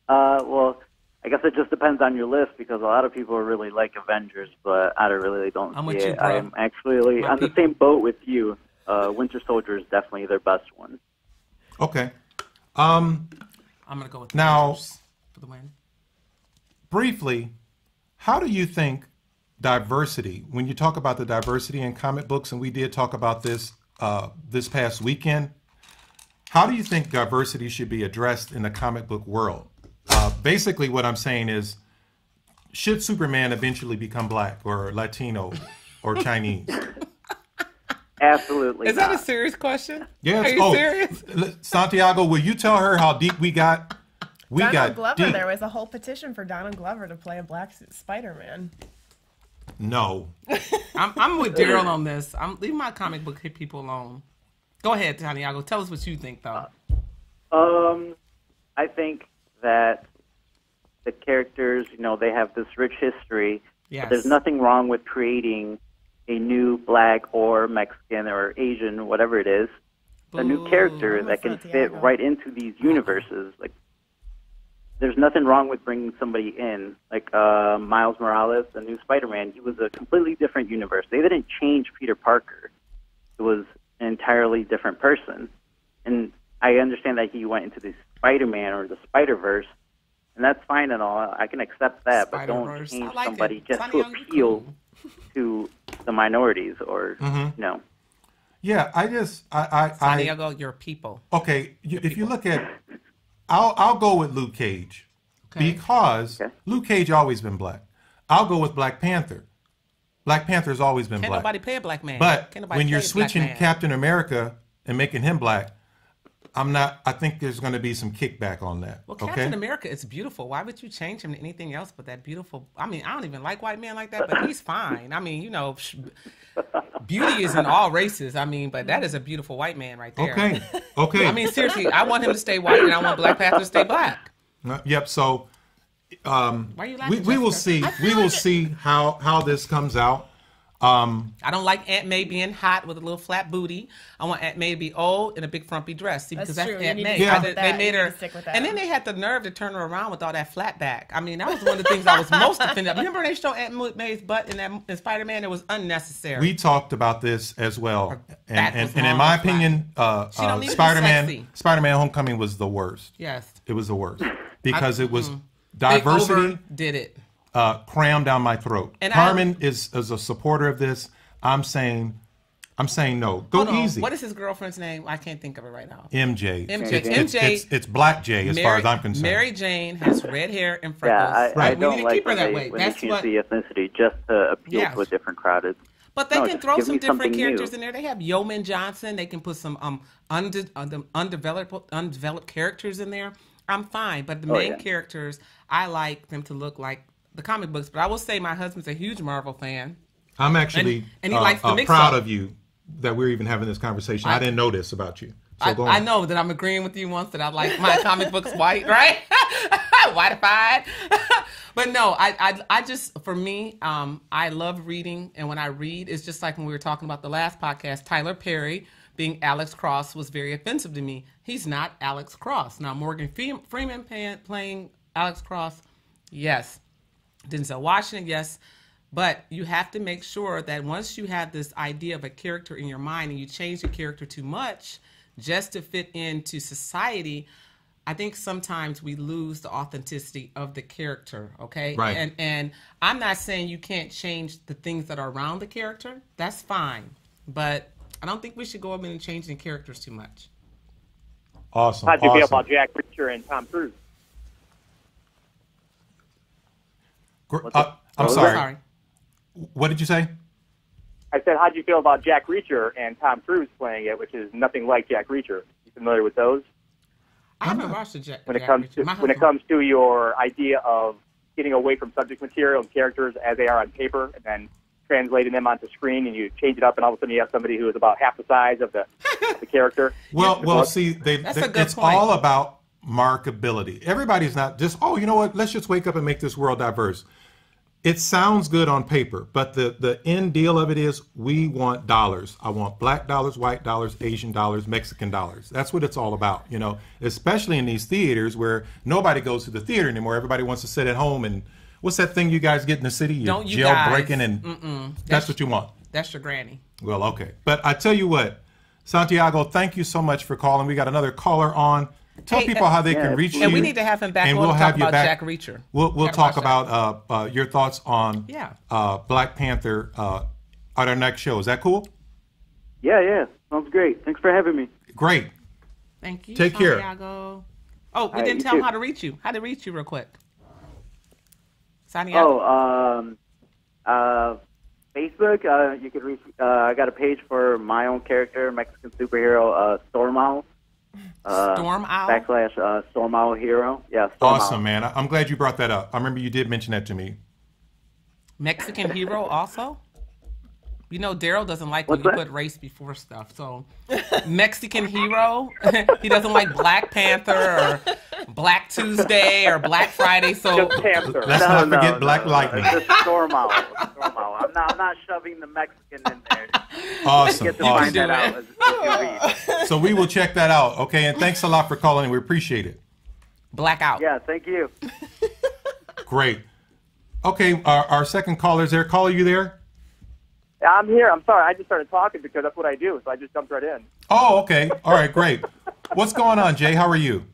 Well, I guess it just depends on your list because a lot of people really like Avengers, but I don't I'm see with you, it. bro. I'm actually My on the people. same boat with you. Winter Soldier is definitely their best one. Okay. I'm going to go with the Now- Avengers for the win. Briefly, how do you think diversity, when you talk about the diversity in comic books, and we did talk about this this past weekend, how do you think diversity should be addressed in the comic book world? Basically, what I'm saying is, should Superman eventually become black or Latino or Chinese? Absolutely. Is that a not. serious question? Yes. Are you serious? Santiago, will you tell her how deep we got? We Donald got Glover, deep. there was a whole petition for Donald Glover to play a black Spider-Man. No. I'm with Darryl on this. Leave my comic book people alone. Go ahead, Santiago. Tell us what you think, though. I think that the characters, they have this rich history. Yes. But there's nothing wrong with creating a new black or Mexican or Asian, whatever it is, a new character that can fit Santiago. right into these universes. Like, there's nothing wrong with bringing somebody in, like Miles Morales, the new Spider-Man. He was a completely different universe. They didn't change Peter Parker. It was an entirely different person. And I understand that he went into the Spider-Man or the Spider-Verse, and that's fine and all. I can accept that, but don't Spider-Verse. change I like somebody it. just to Santiago, you appeal cool. to the minorities or, Yeah, I Santiago, your people. okay. If you look at, I'll go with Luke Cage because Luke Cage always been black. I'll go with Black Panther. Black Panther's always been Can't black. nobody play a black man. But Can't nobody when you're play a black switching man. Captain America and making him black, I think there's going to be some kickback on that. Well, okay? Captain America is beautiful. Why would you change him to anything else but that beautiful? I mean, I don't even like white men like that, but he's fine. I mean, beauty is in all races. I mean, but that is a beautiful white man right there. Okay. I mean, seriously, I want him to stay white and I want Black Panther to stay black. Yep. So Why are you laughing, we will Jessica? see. We will see how this comes out. I don't like Aunt May being hot with a little flat booty. I want Aunt May to be old in a big frumpy dress. See, That's because true. that's You Aunt need to May. stick Yeah. with They that. made You her, need to stick with that. and then they had the nerve to turn her around with all that flat back. I mean, that was one of the things I was most offended. Remember they showed Aunt May's butt in Spider-Man? It was unnecessary. We talked about this as well, back was and in long my and flat. opinion, She don't need to be Spider-Man sexy. Spider-Man Homecoming was the worst. Yes. It was the worst because it was They diversity did it. crammed down my throat. And Carmen is a supporter of this. I'm saying no. Go Hold on. easy. What is his girlfriend's name? I can't think of it right now. MJ. MJ. It's Black J as far as I'm concerned. Mary Jane has red hair and freckles. Yeah, I We don't need to like keep her when that they, way. when That's they change what. the ethnicity just to appeal Yeah. to a different crowd. But they No, can just throw give some me different something characters new. in there. They have Yeoman Johnson. They can put some undeveloped characters in there. I'm fine. But the main characters, I like them to look like the comic books. But I will say my husband's a huge Marvel fan. I'm actually And he likes the mix-up. proud of you that we're even having this conversation. I didn't know this about you. So go on. I know that I'm agreeing with you once that I like my comic books white, right? Whitified. But no, I just, for me, I love reading. And when I read, it's just like when we were talking about the last podcast, Tyler Perry being Alex Cross was very offensive to me. He's not Alex Cross. Now, Morgan Freeman playing Alex Cross, yes. Denzel Washington, yes. But you have to make sure that once you have this idea of a character in your mind and you change the character too much, just to fit into society, I think sometimes we lose the authenticity of the character, okay? Right. And I'm not saying you can't change the things that are around the character. That's fine. But I don't think we should go up and change the characters too much. Awesome. How'd you feel awesome. about Jack Reacher and Tom Cruise? I'm sorry. What did you say? I said, how'd you feel about Jack Reacher and Tom Cruise playing it, which is nothing like Jack Reacher? You familiar with those? I haven't watched the Jack When it comes to your idea of getting away from subject material and characters as they are on paper, and then translating them onto screen, and you change it up, and all of a sudden you have somebody who is about half the size of the character. Well, see, it's point. all about markability. Everybody's not just, oh, you know what? Let's just wake up and make this world diverse. It sounds good on paper, but the end deal of it is we want dollars. I want black dollars, white dollars, Asian dollars, Mexican dollars. That's what it's all about, you know, especially in these theaters where nobody goes to the theater anymore. Everybody wants to sit at home and what's that thing you guys get in the city? Don't you jailbreaking and that's what you want. That's your granny. Well, okay. But I tell you what, Santiago, thank you so much for calling. We got another caller on. Tell people how they can reach you. And we need to have him back and on we'll to have talk you about back. Jack Reacher. We'll talk about your thoughts on Black Panther at our next show. Is that cool? Yeah. Sounds great. Thanks for having me. Great. Thank you. Take care. Santiago. Oh, we right, didn't you tell him too. how to reach you. How to reach you real quick. Santiago. Facebook. You could reach. I got a page for my own character, Mexican superhero, Storm Owl. Storm Owl? / Storm Owl Hero. Yeah, Storm Awesome, Owl. man. I'm glad you brought that up. I remember you did mention that to me. Mexican hero also? You know, Darryl doesn't like What's when you that? put race before stuff. So, Mexican hero? He doesn't like Black Panther or Black Tuesday or Black Friday. So, Just Panther. Let's not forget Black Lightning. It's just Storm Owl. Storm Owl. I'm not shoving the Mexican in there. Awesome. Get to awesome. find that out as you read. So we will check that out. Okay, and thanks a lot for calling. We appreciate it. blackout. Yeah, thank you. Great. Okay, our second caller's there. Caller, you there? I'm here. I'm sorry. I just started talking because that's what I do, so I just jumped right in. Oh, okay. All right, great. What's going on, Jay? How are you?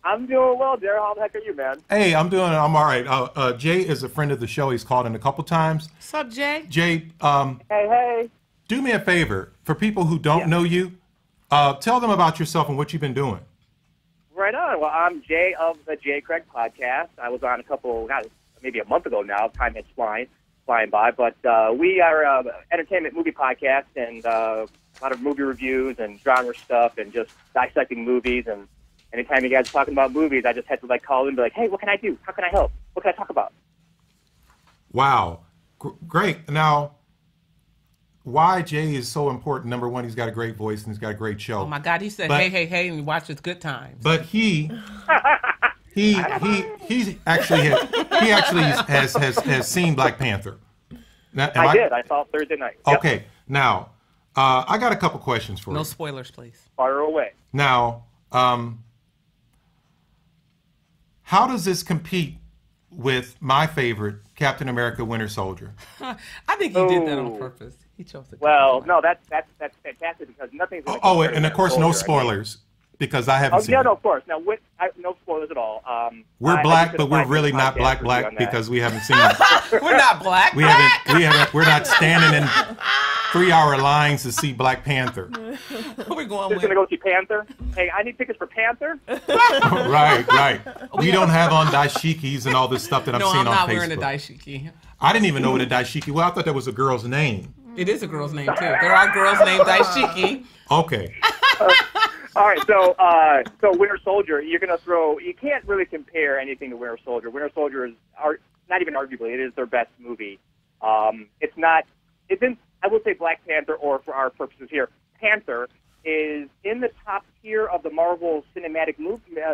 I'm doing well, Darryl. How the heck are you, man? Hey, I'm all right. Jay is a friend of the show. He's called in a couple times. What's up, Jay? Jay, Hey. do me a favor. For people who don't know you, tell them about yourself and what you've been doing. Right on. Well, I'm Jay of the Jay Craig podcast. I was on maybe a month ago now. Time is flying by. But we are an entertainment movie podcast and a lot of movie reviews and genre stuff and just dissecting movies. And anytime you guys are talking about movies, I just had to call in and be like, hey, what can I do? How can I help? What can I talk about? Wow. Great. Now, why Jay is so important, number one, he's got a great voice and he's got a great show. Oh, my God. He said, But- hey, and he watches Good Times. But he actually has seen Black Panther. Now, I did. I saw it Thursday night. Yep. Okay. Now, I got a couple questions for No you. spoilers, please. Fire away. Now, how does this compete with my favorite, Captain America: Winter Soldier? I think he did that on purpose. He chose it. Well, no, that's fantastic because nothing's going to Oh, and of course, no spoilers because I haven't seen yeah, it. no, of course. Now, no spoilers at all. We're I black, just but did a we're podcast really not review on black that. because we haven't seen it. We're not black. We're not standing in 3-hour lines to see Black Panther. We're going Just with. going to go see Panther. Hey, I need tickets for Panther. Right. We don't have on dashikis and all this stuff that I'm No, seeing I'm on not Facebook. wearing a daishiki. I didn't even know what a dashiki. Well, I thought that was a girl's name. It is a girl's name, too. There are girls named Daishiki. Okay. All right, so Winter Soldier, you're going to throw. You can't really compare anything to Winter Soldier. Winter Soldier is not even arguably, it is their best movie. It's not. Isn't I will say Black Panther, or for our purposes here, Panther is in the top tier of the Marvel Cinematic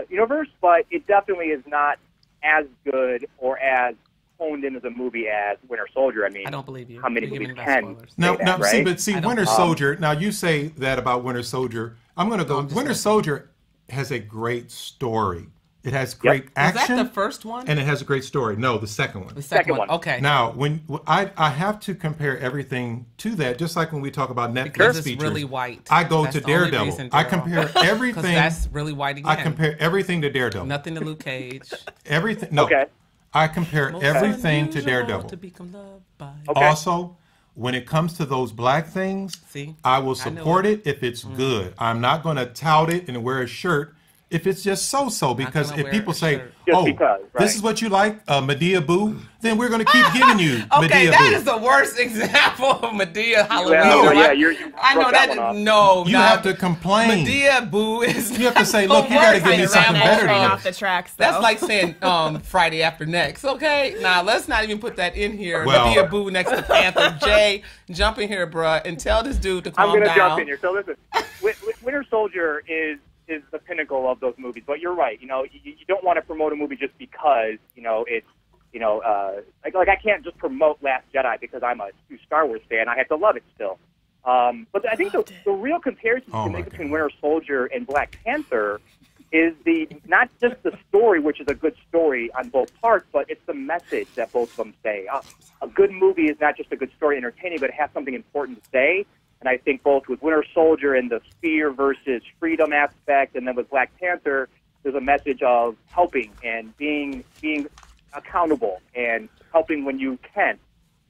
universe, but it definitely is not as good or as honed in as a movie as Winter Soldier. I mean, I don't believe you. How many You're movies giving us can spoilers. Now, say that, right? see, I don't- Winter Soldier. Now, you say that about Winter Soldier. I'm going to go. I'm just Winter saying. Soldier has a great story. It has great action. Was that the first one? And it has a great story. No, the second one. The second one. Okay. Now, when I have to compare everything to that, just like when we talk about Netflix because it's features, really white. I go That's to the only Daredevil. reason, I Darryl. compare everything. That's really white again. I compare everything to Daredevil. Nothing to Luke Cage. Everything. No. Okay. I compare everything to Unusual Daredevil. to become loved by. Okay. Also, when it comes to those black things, See? I will I know support it. it if it's good. I'm not going to tout it and wear a shirt if it's just so-so, because gonna if wear people a say, shirt. Just oh, because, right. this is what you like, Medea Boo, then we're going to keep giving you Okay, Medea that Boo. is the worst example of Medea Halloween. Well, No, yeah, right? you I know broke that. one off. No, You nah, have to complain. Medea Boo is. You have to say, the look, you gotta worst give me thing something around better that than show. that. off the tracks. Though. That's like saying Friday After Next. Okay, now let's not even put that in here. Well- Medea Boo next to Panther. Jay, jump in here, bruh, and tell this dude to calm I'm going down. to jump in here. So listen, Winter Soldier is the pinnacle of those movies. But you're right. You know, you don't want to promote a movie just because, you know, it's, you know, like I can't just promote Last Jedi because I'm a huge Star Wars fan. I have to love it still. But I think the real comparison Oh to my make between God. Winter Soldier and Black Panther is not just the story, which is a good story on both parts, but it's the message that both of them say. A good movie is not just a good story, entertaining, but it has something important to say. And I think both with Winter Soldier and the fear versus freedom aspect, and then with Black Panther, there's a message of helping and being accountable and helping when you can.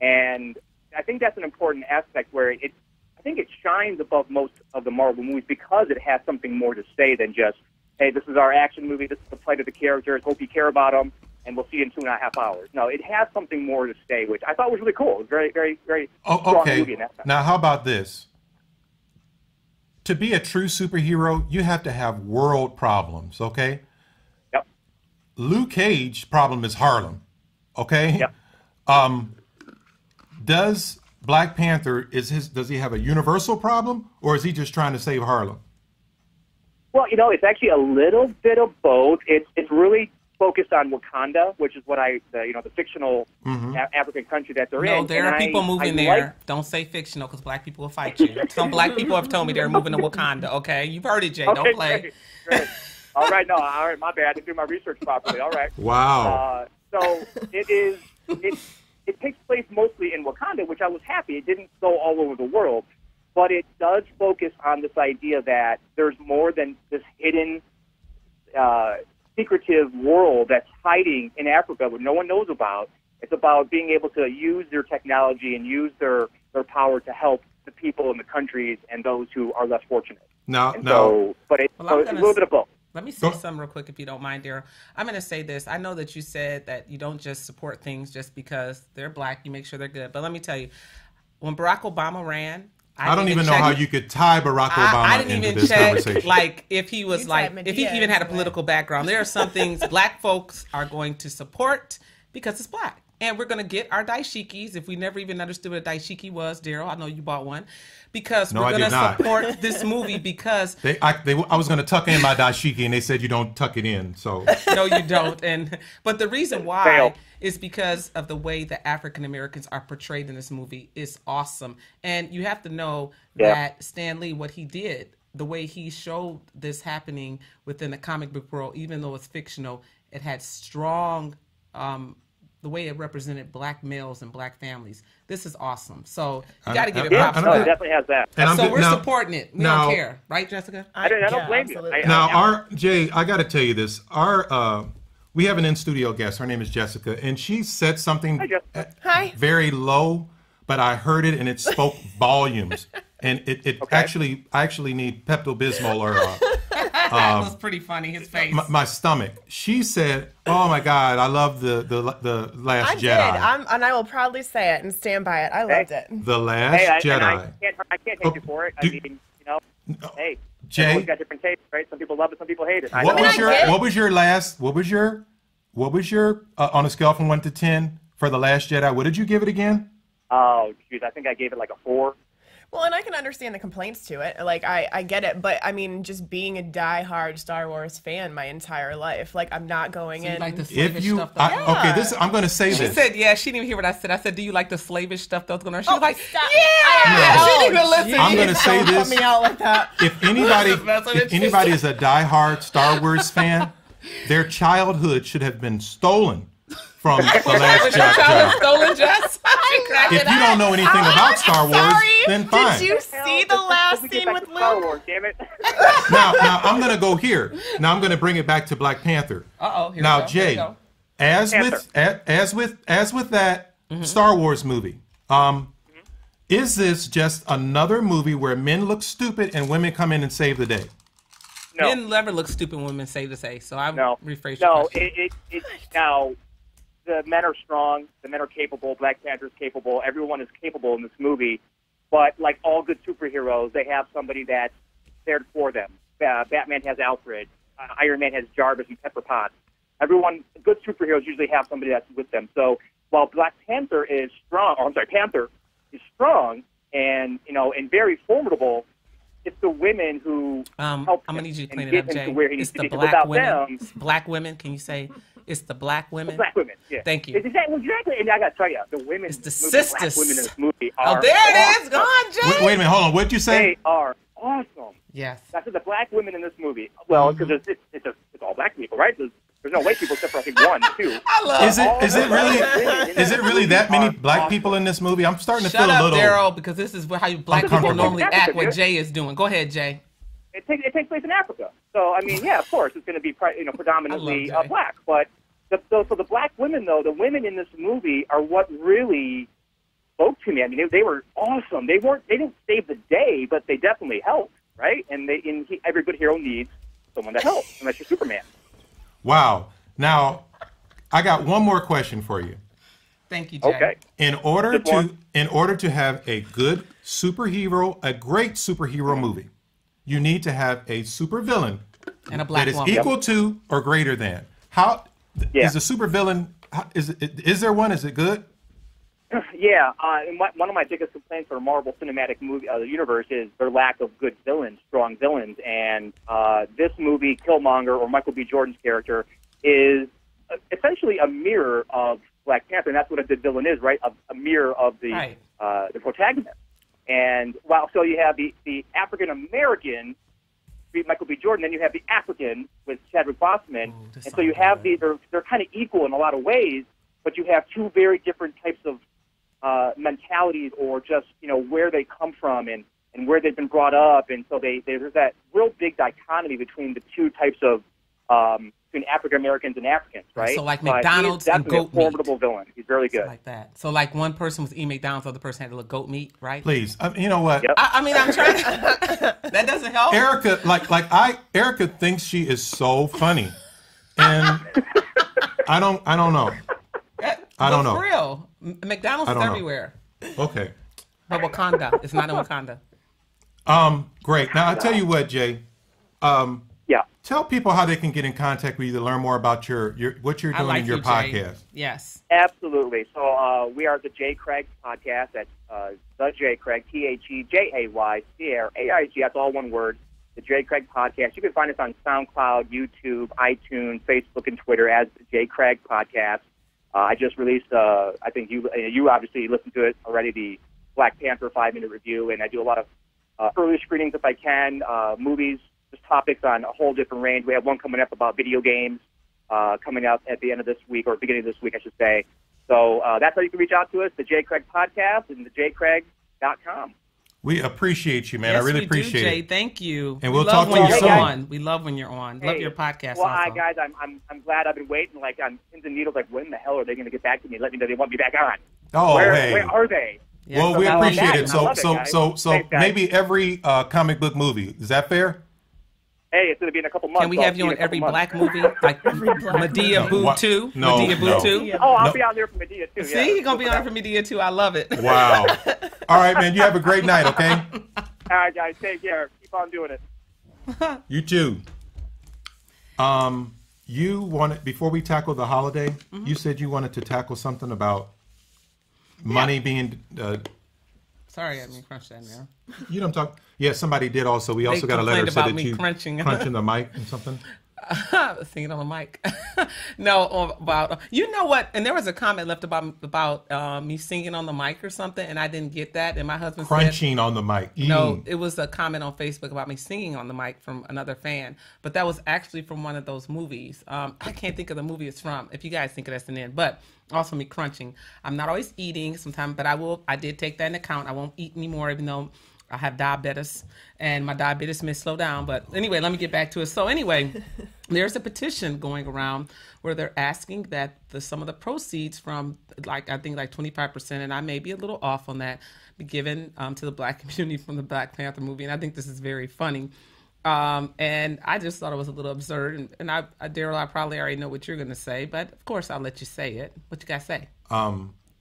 And I think that's an important aspect where I think it shines above most of the Marvel movies because it has something more to say than just, hey, this is our action movie, this is the plight of the characters, hope you care about them, and we'll see you in 2.5 hours. No, it has something more to say, which I thought was really cool. It was very, very, very strong movie in that sense. Now, how about this? To be a true superhero, you have to have world problems, okay? Yep. Luke Cage problem is Harlem, okay? Yep. Does Black Panther, does he have a universal problem, or is he just trying to save Harlem? Well, you know, it's actually a little bit of both. It's really focused on Wakanda, which is what the fictional African country that they're in. No, there And are people moving there. Don't say fictional because black people will fight you. Some black people have told me they're moving to Wakanda. Okay, you've heard it, Jay. Okay, Don't play. great. All right, my bad. I didn't do my research properly. All right. Wow. So it takes place mostly in Wakanda, which I was happy. It didn't go all over the world, but it does focus on this idea that there's more than this hidden, secretive world that's hiding in Africa that no one knows about. It's about being able to use their technology and use their power to help the people in the countries and those who are less fortunate. But it's a little bit of both. Let me say something real quick, if you don't mind, Darryl. I'm going to say this. I know that you said that you don't just support things just because they're black. You make sure they're good. But let me tell you, when Barack Obama ran, I don't even know how you could tie Barack Obama I didn't into even this check, conversation. like, if he was You like, tied if he Medea even had a into it. political background. There are some things black folks are going to support because it's black. And we're going to get our dashikis if we never even understood what a dashiki was, Darryl. I know you bought one. Because No, we're I going to did not. support this movie because... I was going to tuck in my dashiki, and they said you don't tuck it in. So No, you don't. But the reason why Fail. is because of the way the African Americans are portrayed in this movie is awesome. And you have to know that Stan Lee, what he did, the way he showed this happening within the comic book world, even though it's fictional, it had strong, the way it represented black males and black families. This is awesome. So you got to give it props I for don't- It that. definitely has that. And So we're now- supporting it. We now- don't care. Right, Jessica? I don't Yeah, blame you. absolutely. Now, Jay, I got to tell you this. We have an in-studio guest. Her name is Jessica, and she said something Hi, Jessica. Hi. very low, but I heard it, and it spoke volumes. And I actually need Pepto-Bismol or That was pretty funny, his face. my stomach. She said, "Oh my God, I love the Last I Jedi. did. And I will proudly say it and stand by it. I loved it. The Last Hey, Jedi." I can't take you for it. I mean, hey, Jay? everyone's got different tastes, right? Some people love it, some people hate it. I What know. was your on a scale from 1 to 10 for the Last Jedi? What did you give it again? Oh, geez, I think I gave it like a 4. Well, and I can understand the complaints to it. Like, I get it. But, I mean, just being a diehard Star Wars fan my entire life, like, I'm not going So you in. like the If slavish you, stuff, though? I'm going to say She this. said, yeah, she didn't even hear what I said. I said, do you like the slavish stuff that was going on? She was like, stop. yeah, she didn't even listen. I'm going to say Don't this. put me out like that. If That's what anybody is a diehard Star Wars fan, Their childhood should have been stolen from the last Was your Jar child Jar. stolen, Jess? If you don't know anything about Star Wars, then fine. Did you see the last scene with Star Luke? Wars, damn it. Now I'm going to go here. Now I'm going to bring it back to Black Panther. Uh-oh. Here Now, we go. Here we Jay, go. as with that Star Wars movie, is this just another movie where men look stupid and women come in and save the day? No. Men never look stupid when women say to say, so I No. rephrase your No, question. now, the men are strong, the men are capable, Black Panther's capable, everyone is capable in this movie, but like all good superheroes, they have somebody that's there for them. Batman has Alfred, Iron Man has Jarvis and Pepper Potts. Everyone, good superheroes usually have somebody that's with them. So while Panther is strong and, and very formidable, it's the women who help I'm gonna him need you to and clean it get up, him Jay. to where he needs It's to the be. 'Cause black without women. them, Black women. Can you say it's the black women? black women, yeah. Thank you. It's exactly. And I got to tell you, the women, It's the black sisters. women in this movie are Oh, there it is. awesome. Go on, Jay. Wait a minute, hold on. What'd you say? They are awesome. Yes. I said the black women in this movie. Well, because it's all black people, right? There's no white people except for I think one, two. I love Is it really that many black people in this movie? I'm starting to Shut feel a up, little. Daryl, because this is how black people Uncomfortable. normally act. What Dude. Jay is doing. Go ahead, Jay. It takes place in Africa, so I mean, yeah, of course, it's going to be predominantly I love Jay. black. But so the black women, though, the women in this movie are what really spoke to me. I mean, they were awesome. They didn't save the day, but they definitely helped, right? And every good hero needs someone to help, unless you're Superman. Wow. Now, I got one more question for you. Thank you, Jay. Okay. In order Just one. to have a good superhero, a great superhero movie, you need to have a supervillain And a black that is woman. equal to or greater than. How Yeah. is the supervillain? Is there one? Is it good? Yeah, and one of my biggest complaints for the Marvel Cinematic movie universe is their lack of good villains, strong villains. And this movie, Killmonger, or Michael B. Jordan's character, is essentially a mirror of Black Panther, and that's what a good villain is, right? A mirror of the protagonist. And so you have the African American, Michael B. Jordan, then you have the African with Chadwick Boseman, and so you have they're kind of equal in a lot of ways, but you have two very different types of mentalities, or just where they come from and where they've been brought up, and so there's that real big dichotomy between the two types of between African Americans and Africans, right? So like But McDonald's he's and definitely goat a formidable villain. He's really good. Like that. So like one person was eating McDonald's, the other person had to look goat meat, right? Please, you know what? Yep. I mean, I'm trying. That doesn't help. Erica, Erica thinks she is so funny, and I don't know. I don't know. For real, McDonald's I is don't know. everywhere. Okay. But Wakanda, it's not in Wakanda. Great. Now I tell you what, Jay. Yeah. Tell people how they can get in contact with you to learn more about your what you're I doing like in your you, Jay. podcast. Yes. Absolutely. So we are the Jay Craig Podcast. That's the Jay Craig, TheJayCraig. That's all one word. The Jay Craig Podcast. You can find us on SoundCloud, YouTube, iTunes, Facebook, and Twitter as the Jay Craig Podcast. I just released, I think you obviously listened to it already, the Black Panther 5-minute review, and I do a lot of early screenings if I can, movies, just topics on a whole different range. We have one coming up about video games coming out at the end of this week, or beginning of this week, I should say. So that's how you can reach out to us, the Jay Craig Podcast and thejaycraig.com. We appreciate you, man. Yes, I really we appreciate do, Jay. it. Thank you. And we we'll love talk to when you you're soon. on. We love when you're on. Love your podcast. Well, also. guys, I'm glad I've been waiting. Like, on pins and needles. Like, when the hell are they going to get back to me? Let me know they want me back on. Oh, where hey. are they? Yeah, Well, so we now I'm appreciate back. it. I love it, So guys. Thanks, guys. maybe every comic book movie. Is that fair? Hey, it's going to be in a couple months. Can we so have I'll you see on in a couple every months. black movie? Like Medea No, Boo what? 2? No, Medea Boo no. 2? Oh, I'll No. be on there for Medea, too. See, you're going to be on for Medea 2. I love it. Wow. All right, man. You have a great night, okay? All right, guys. Take care. Keep on doing it. You too. You wanted, before we tackle the holiday, you said you wanted to tackle something about money being, Sorry, I didn't crunch that now. you don't talk. Yeah, somebody did also. We also got a letter complained that said about that me you crunching. crunching the mic and something. Singing on the mic. No, about you know what? And there was a comment left about me singing on the mic or something, and I didn't get that. And my husband Crunching said, on the mic. No, it was a comment on Facebook about me singing on the mic from another fan, but that was actually from one of those movies. I can't think of the movie it's from. If you guys think of that's an end, but also me crunching. I'm not always eating sometimes, but I did take that into account. I won't eat anymore, even though I have diabetes, and my diabetes may slow down. But anyway, let me get back to it. So anyway, there's a petition going around where they're asking that some of the proceeds from, I think 25%, and I may be a little off on that, be given to the Black community from the Black Panther movie. And I think this is very funny. And I just thought it was a little absurd. And Darryl, I probably already know what you're going to say, but of course I'll let you say it. What you got to say?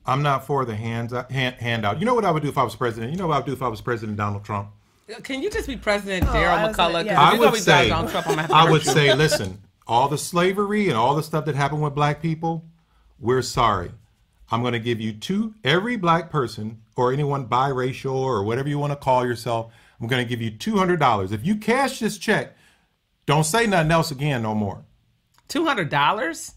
I'm not for the handout. You know what I would do if I was president? You know what I would do if I was President Donald Trump? Can you just be President Darryl McCullough? Yeah. I would say, listen, all the slavery and all the stuff that happened with black people, we're sorry. I'm going to give you every black person or anyone biracial or whatever you want to call yourself, I'm going to give you $200. If you cash this check, don't say nothing else again no more. $200?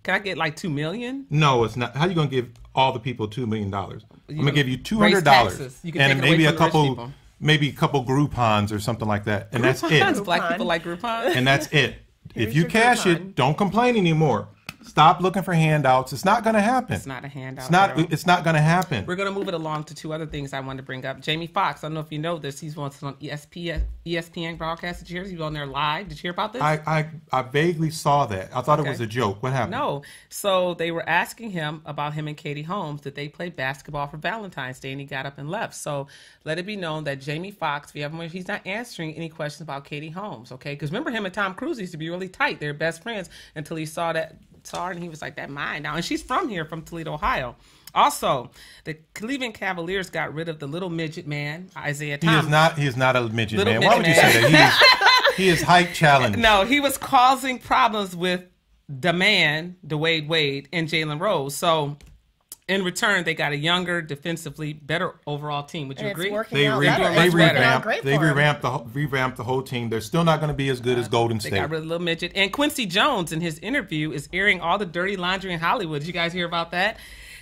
Can I get like $2 million? No, it's not. How are you going to give all the people $2 million? I'm going to give you $200 and maybe a couple Groupons or something like that. And that's it. Black people like Groupon? And that's it. If you cash it, don't complain anymore. Stop looking for handouts. It's not going to happen. It's not a handout. It's not going to happen. We're going to move it along to two other things I wanted to bring up. Jamie Foxx, I don't know if you know this. He's on ESPN broadcast. Did you hear? He was on there live. Did you hear about this? I vaguely saw that. I thought it was a joke. What happened? No. So they were asking him about him and Katie Holmes. Did they play basketball for Valentine's Day? And he got up and left. So let it be known that Jamie Foxx, he's not answering any questions about Katie Holmes. Okay? Because remember, him and Tom Cruise used to be really tight. They're best friends until he saw her and he was like, that mine now. And she's from Toledo, Ohio. Also, the Cleveland Cavaliers got rid of the little midget man, Isaiah Thomas. He is not a midget man. Why would you say that? He is height challenged. No, he was causing problems with Dwayne Wade, and Jalen Rose. So in return, they got a younger, defensively better overall team. Would you agree? They revamped the whole team. They're still not going to be as good as Golden State. They got rid of the little midget. And Quincy Jones, in his interview, is airing all the dirty laundry in Hollywood. Did you guys hear about that?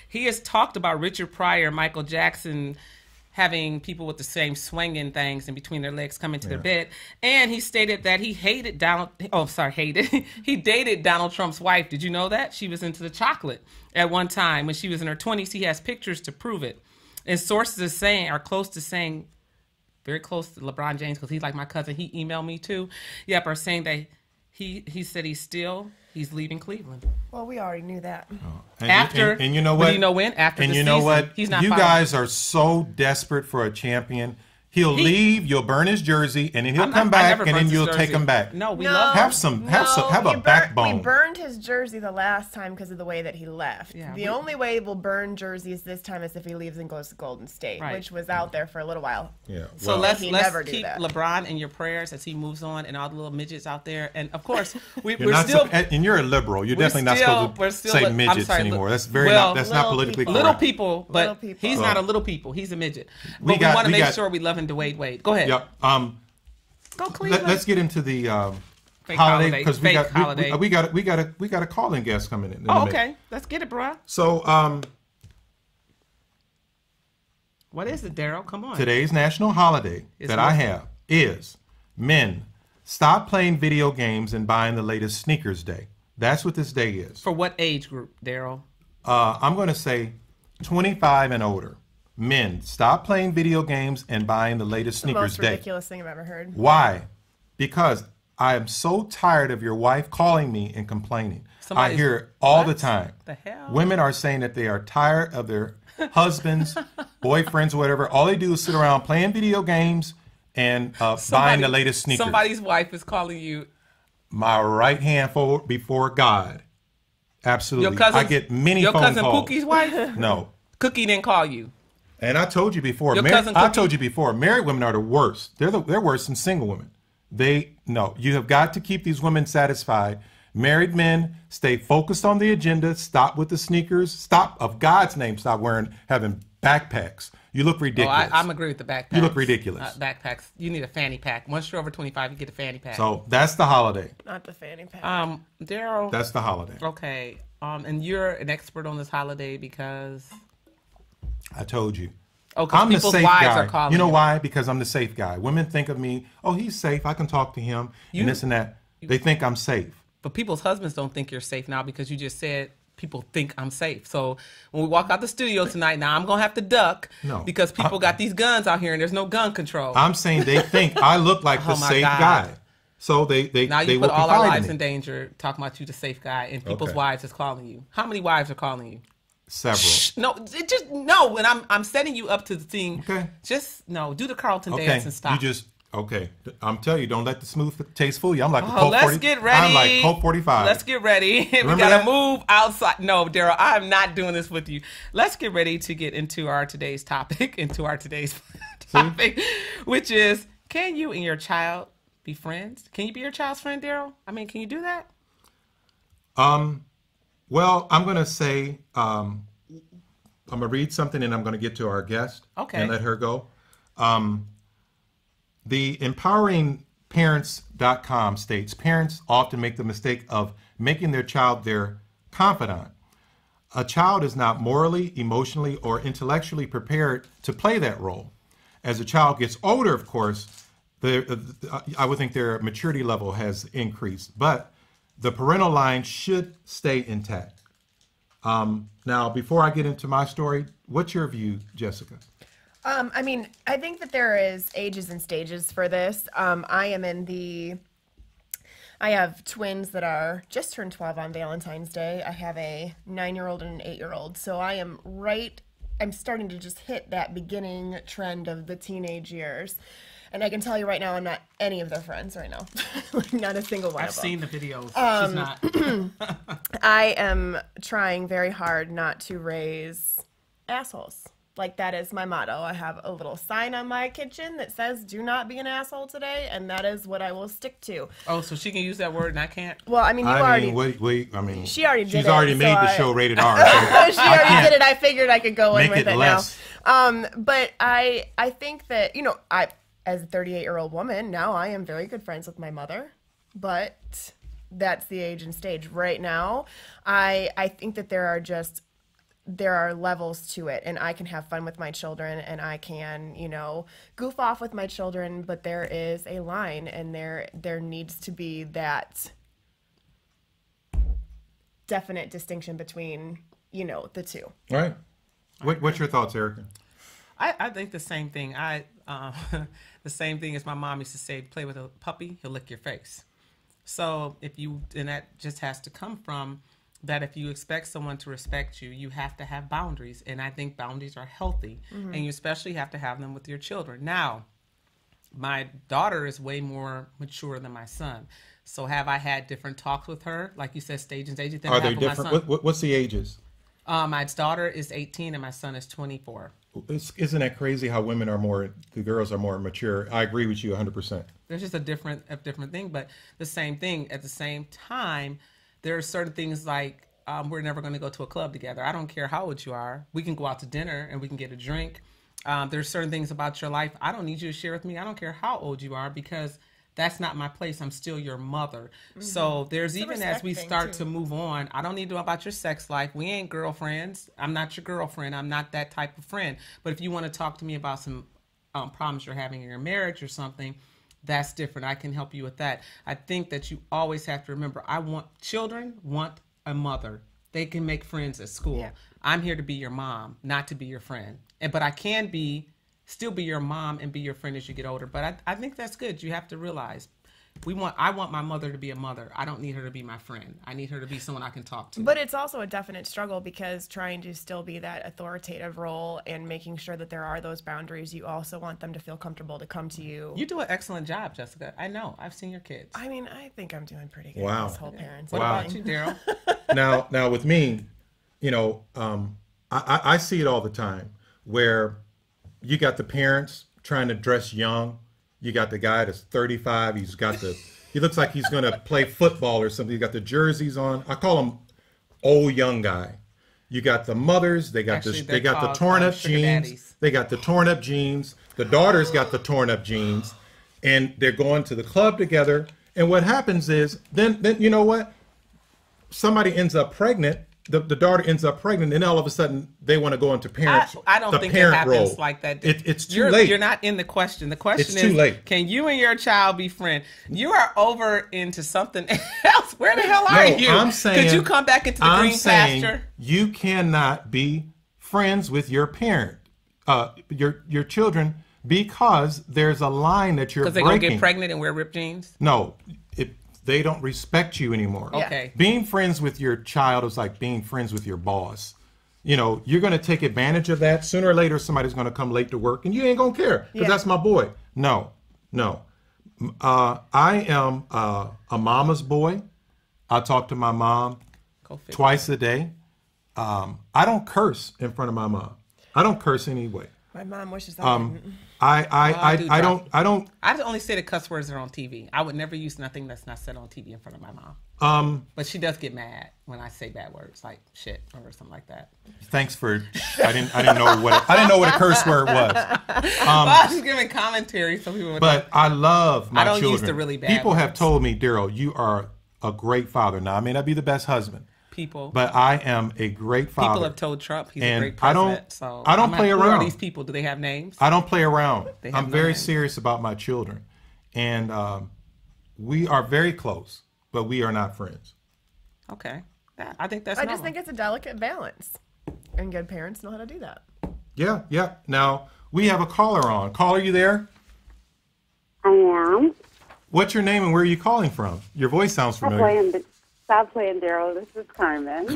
He has talked about Richard Pryor, Michael Jackson, having people with the same swinging things in between their legs come into their bed. And he stated that he dated Donald Trump's wife. Did you know that? She was into the chocolate at one time when she was in her 20s. He has pictures to prove it. And sources are close to saying, very close to LeBron James, because he's like my cousin. He emailed me too. Yep, are saying that he said he's leaving Cleveland. Well, we already knew that. And you know what? Do you know when? After and the you know season, what? he's not. You guys are so desperate for a champion. He'll leave. You'll burn his jersey, and then he'll come back, and then you'll take him back. No, we love him. Have a backbone. We burned his jersey the last time because of the way that he left. Yeah, the only way we'll burn jerseys this time is if he leaves and goes to Golden State, which was out there for a little while. Yeah. So let's keep LeBron in your prayers as he moves on, and all the little midgets out there. And of course, we're still. And you're a liberal. You're definitely not supposed to say midgets anymore. That's not politically correct. Little people, but he's not a little people. He's a midget. But we want to make sure we love him Dwayne Wade. Go ahead. Yep. Go Cleveland. Let's get into the holiday because we got a calling guest coming in. Okay. Let's get it, bro. So what is it, Darryl? Come on. Today's national holiday I have is Men Stop Playing Video Games and Buying the Latest Sneakers Day. That's what this day is. For what age group, Darryl? I'm going to say 25 and older. Men, stop playing video games and buying the latest sneakers day. The most ridiculous thing I've ever heard. Why? Because I am so tired of your wife calling me and complaining. I hear it all the time. The hell? Women are saying that they are tired of their husbands, boyfriends, whatever. All they do is sit around playing video games and buying the latest sneakers. Somebody's wife is calling you. My right hand before God. Absolutely. I get many phone calls. Your cousin Pookie's wife? No. Cookie didn't call you. And I told you before, married women are the worst. They're worse than single women. You have got to keep these women satisfied. Married men, stay focused on the agenda. Stop with the sneakers. Stop, of God's name, stop having backpacks. You look Oh, ridiculous. I'm agree with the backpacks. You look ridiculous. Backpacks. You need a fanny pack. Once you're over 25, you get a fanny pack. So that's the holiday. Not the fanny pack. Darryl. That's the holiday. Okay. And you're an expert on this holiday because. I told you. Oh, because I'm the people's safe wives guy. are calling You know why? Because I'm the safe guy. Women think of me, oh, he's safe. I can talk to him and this and that. They think I'm safe. But people's husbands don't think you're safe now because you just said people think I'm safe. So when we walk out the studio tonight, now I'm going to have to duck because people got these guns out here and there's no gun control. I'm saying they think I look like the safe guy. So they now you will put all our confide lives in in me. danger talking about you the safe guy and people's wives is calling you. How many wives are calling you? Several. Shh, no, it just no. And I'm setting you up to the thing. Okay. Just no. Do the Carlton dance and stop. You just I'm telling you, don't let the smooth taste fool you. I'm like a Oh, Colt let's 40. get ready. I'm like Colt 45. Let's get ready. We Remember gotta that? move outside. No, Darryl, I'm not doing this with you. Let's get ready to get into our today's topic, which is: can you and your child be friends? Can you be your child's friend, Darryl? I mean, can you do that? Well, I'm going to say, I'm going to read something and I'm going to get to our guest and let her go. The empoweringparents.com states, parents often make the mistake of making their child their confidant. A child is not morally, emotionally, or intellectually prepared to play that role. As a child gets older, of course, I would think their maturity level has increased, but the parental line should stay intact. Now, before I get into my story, what's your view, Jessica? I mean, I think that there is ages and stages for this. I have twins that are just turned 12 on Valentine's Day. I have a 9-year-old and an 8-year-old. So I'm starting to just hit that beginning trend of the teenage years. And I can tell you right now, I'm not any of their friends right now. Like, not a single one I've of them. seen the videos. She's not. I am trying very hard not to raise assholes. Like, that is my motto. I have a little sign on my kitchen that says, do not be an asshole today, and that is what I will stick to. Oh, so she can use that word and I can't? Well, I mean, She already did she's already it, made so the show rated R. So she already did it. I figured I could go in make with it it less. now. But I think that, as a 38-year-old woman, now I am very good friends with my mother, but that's the age and stage. Right now, I think that there are levels to it, and I can have fun with my children and I can, goof off with my children, but there is a line, and there needs to be that definite distinction between, the two. All right. What's your thoughts, Erica? I think the same thing. The same thing as my mom used to say, play with a puppy, he'll lick your face. So and that just has to come from that if you expect someone to respect you, you have to have boundaries. And I think boundaries are healthy. Mm-hmm. And you especially have to have them with your children. Now, my daughter is way more mature than my son. So have I had different talks with her? Like you said, stage and stage. Are they different? What's the ages? My daughter is 18 and my son is 24. Isn't that crazy how the girls are more mature? I agree with you 100%. There's just a different thing, but the same thing. At the same time, there are certain things like we're never going to go to a club together. I don't care how old you are. We can go out to dinner and we can get a drink. There's certain things about your life I don't need you to share with me. I don't care how old you are because that's not my place. I'm still your mother. Mm-hmm. So there's even as we start to move on, I don't need to know about your sex life. We ain't girlfriends. I'm not your girlfriend. I'm not that type of friend. But if you want to talk to me about some problems you're having in your marriage or something, that's different. I can help you with that. I think that you always have to remember, children want a mother. They can make friends at school. Yeah. I'm here to be your mom, not to be your friend. But I can still be your mom and be your friend as you get older. But I think that's good. You have to realize I want my mother to be a mother. I don't need her to be my friend. I need her to be someone I can talk to. But it's also a definite struggle because trying to still be that authoritative role and making sure that there are those boundaries, you also want them to feel comfortable to come to you. You do an excellent job, Jessica. I know. I've seen your kids. I mean, I think I'm doing pretty good Wow. with this whole parenting. What about you, Darryl? Now with me, I see it all the time where you got the parents trying to dress young. You got the guy that's 35. He looks like he's going to play football or something. He got the jerseys on. I call him old young guy. You got the mothers. They got Actually, they they're got the called, torn up sugar jeans. daddies. They got the torn up jeans. The daughters got the torn up jeans, and they're going to the club together. And what happens is, then you know what? Somebody ends up pregnant. The daughter ends up pregnant, and all of a sudden they want to go into parents. I don't think it parent happens role. like that. It's too late. You're not in the question. The question It's is, too late. can you and your child be friends? You are over into something else. Where the hell are you? I'm saying. Could you come back into the green pasture? You cannot be friends with your parent, your children, because there's a line that you're Because they're breaking. going to get pregnant and wear ripped jeans? No, they don't respect you anymore. Okay. Being friends with your child is like being friends with your boss. You know, you're going to take advantage of that. Sooner or later, somebody's going to come late to work, and you ain't going to care because that's my boy. No. I am a mama's boy. I talk to my mom twice a day. I don't curse in front of my mom. I don't curse anyway. My mom wishes I didn't. I don't. I only say the cuss words that are on TV. I would never use nothing that's not said on TV in front of my mom. But she does get mad when I say bad words like shit or something like that. Thanks for. I didn't know what a curse word was. I was just giving commentary so people would know. But I love my I don't children. use the really bad People have words. told me, Darryl, you are a great father. Now I may not be the best husband, but I am a great father. People have told Trump he's And a great president. I don't play Who around. are these people? Do they have names? I don't play around. They have I'm no very names. serious about my children, and we are very close, but we are not friends. Okay. I think that's I normal. just think it's a delicate balance, and good parents know how to do that. Yeah. Now we have a caller on. Caller, you there? I am. What's your name and where are you calling from? Your voice sounds familiar. Stop playing, Darryl. This is Carmen.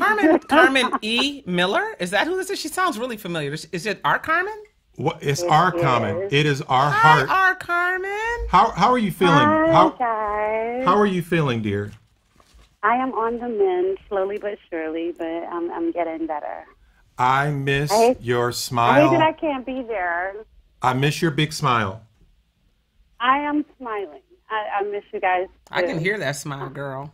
Carmen E. Miller? Is that who this is? She sounds really familiar. Is it our Carmen? What? It's our Carmen. It is our heart. Hi, our Carmen. How are you feeling? Hi, guys. How are you feeling, dear? I am on the mend, slowly but surely, but I'm getting better. I miss your I smile. hate that I can't be there. I miss your big smile. I am smiling. I miss you guys, too. I can hear that smile, girl.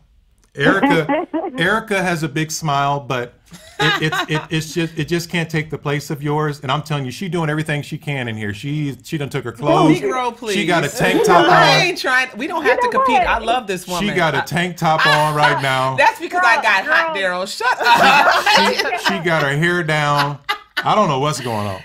Erica has a big smile, but it just can't take the place of yours. And I'm telling you, she's doing everything she can in here. She done took her clothes. Negro, please. She got a tank top on. I ain't trying. We don't have to compete. I love this woman. She got a tank top on right now. That's because I got hot, Darryl. Shut up. She got her hair down. I don't know what's going on.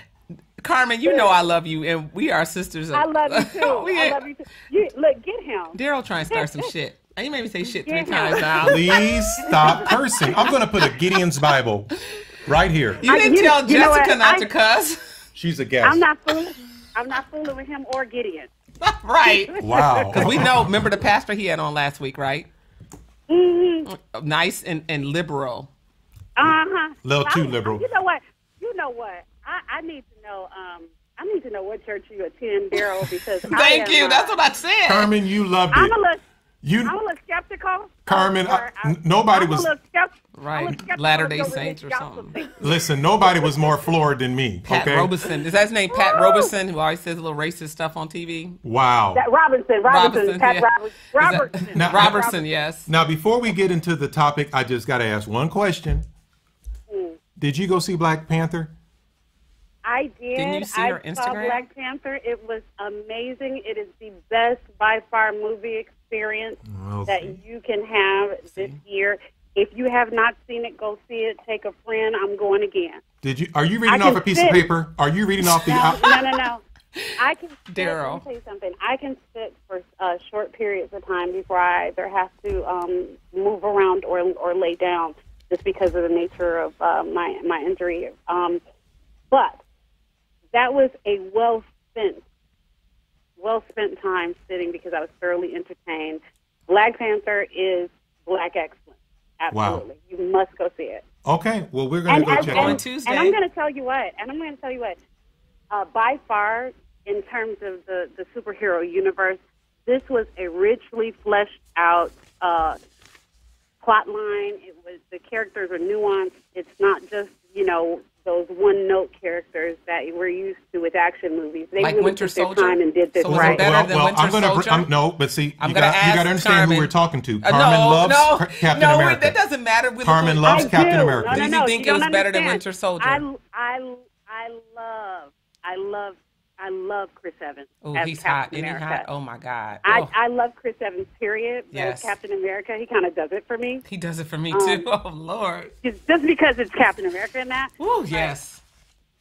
Carmen, you know I love you, and we are sisters. I love you, too. I love you, too. Look, get him. Darryl trying to start some shit. You made me say shit 3 times now. Please stop cursing. I'm going to put a Gideon's Bible right here. You didn't tell Jessica not to cuss. She's a guest. I'm not fooling with him or Gideon. Right. Wow. Because we know, remember the pastor he had on last week, right? Mm-hmm. Nice and liberal. Uh-huh. Little too liberal. You know what? I need to know. I need to know what church you attend, Darryl, because Thank you. That's what I said. Carmen, you loved it. I'm a little skeptical. Carmen, nobody was. Right. Latter-day Saints or something. Listen, nobody was more floored than me. Pat okay? Robeson. Is that his name? Pat Robeson, who always says a little racist stuff on TV? Wow. Robinson, Pat yeah. Robertson. Robertson, yes. Now, before we get into the topic, I just got to ask one question. Did you go see Black Panther? I did. Didn't you see her I saw Instagram? Black Panther. It was amazing. It is the best by far movie experience that you can have this year. If you have not seen it, go see it. Take a friend. I'm going again. Did you? Are you reading off a piece of paper? Are you reading off the? No. I can sit, Darryl. let me tell you something. I can sit for short periods of time before I either have to move around or lay down, just because of the nature of my injury. But that was a well spent time sitting because I was thoroughly entertained. Black Panther is Black excellence. Absolutely. Wow. You must go see it. Okay, well, we're going to go check it on out. Tuesday. And I'm going to tell you what. By far, in terms of the superhero universe, this was a richly fleshed out plot line. The characters are nuanced. It's not just those one-note characters that we're used to with action movies. They like really Winter took their Soldier? time and did this So was it right. better than Winter I'm gonna Soldier? no, but see, I'm you gonna got ask to understand Carmen. who we're talking to. Carmen loves Captain America. that doesn't matter. Carmen loves I Captain do. America. No, Do you no, think you it was don't better than understand. Winter Soldier? I love Chris Evans. Oh, as he's Captain hot. Isn't he America. hot? Oh my God. I love Chris Evans, period. But Yes. as Captain America, he kind of does it for me. He does it for me too. Oh Lord. Just because it's Captain America in that. Oh yes.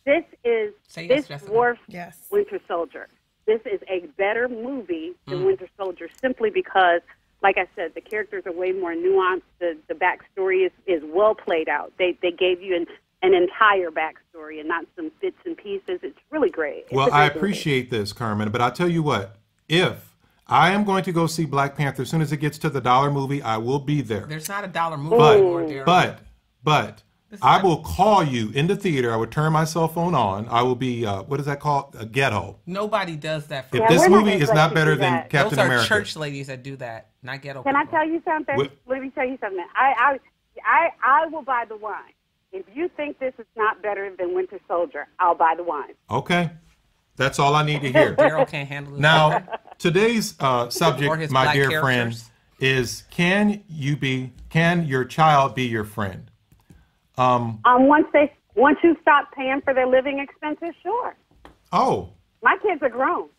This is Say yes, this Jessica. dwarfs Yes. Winter Soldier. This is a better movie than Mm. Winter Soldier simply because, like I said, the characters are way more nuanced. The backstory is well played out. They gave you an entire backstory and not some bits and pieces. It's really great. It's Well, a great I movie. appreciate this, Carmen, but I'll tell you what. If I am going to go see Black Panther as soon as it gets to the dollar movie, I will be there. There's not a dollar movie But anymore, Darryl. but I will call you in the theater. I will turn my cell phone on. I will be what is that called? A ghetto. Nobody does that for If Yeah, this we're not movie gonna is let not you better do than that. Captain Those are America, church ladies that do that, not ghetto Can I people. tell you something? What- Let me tell you something. I will buy the wine. If you think this is not better than Winter Soldier, I'll buy the wine. okay, that's all I need to hear. Darryl can't handle it. Now, today's Or subject, his my black dear characters. friend, is can your child be your friend? Once you stop paying for their living expenses, sure. Oh, My kids are grown.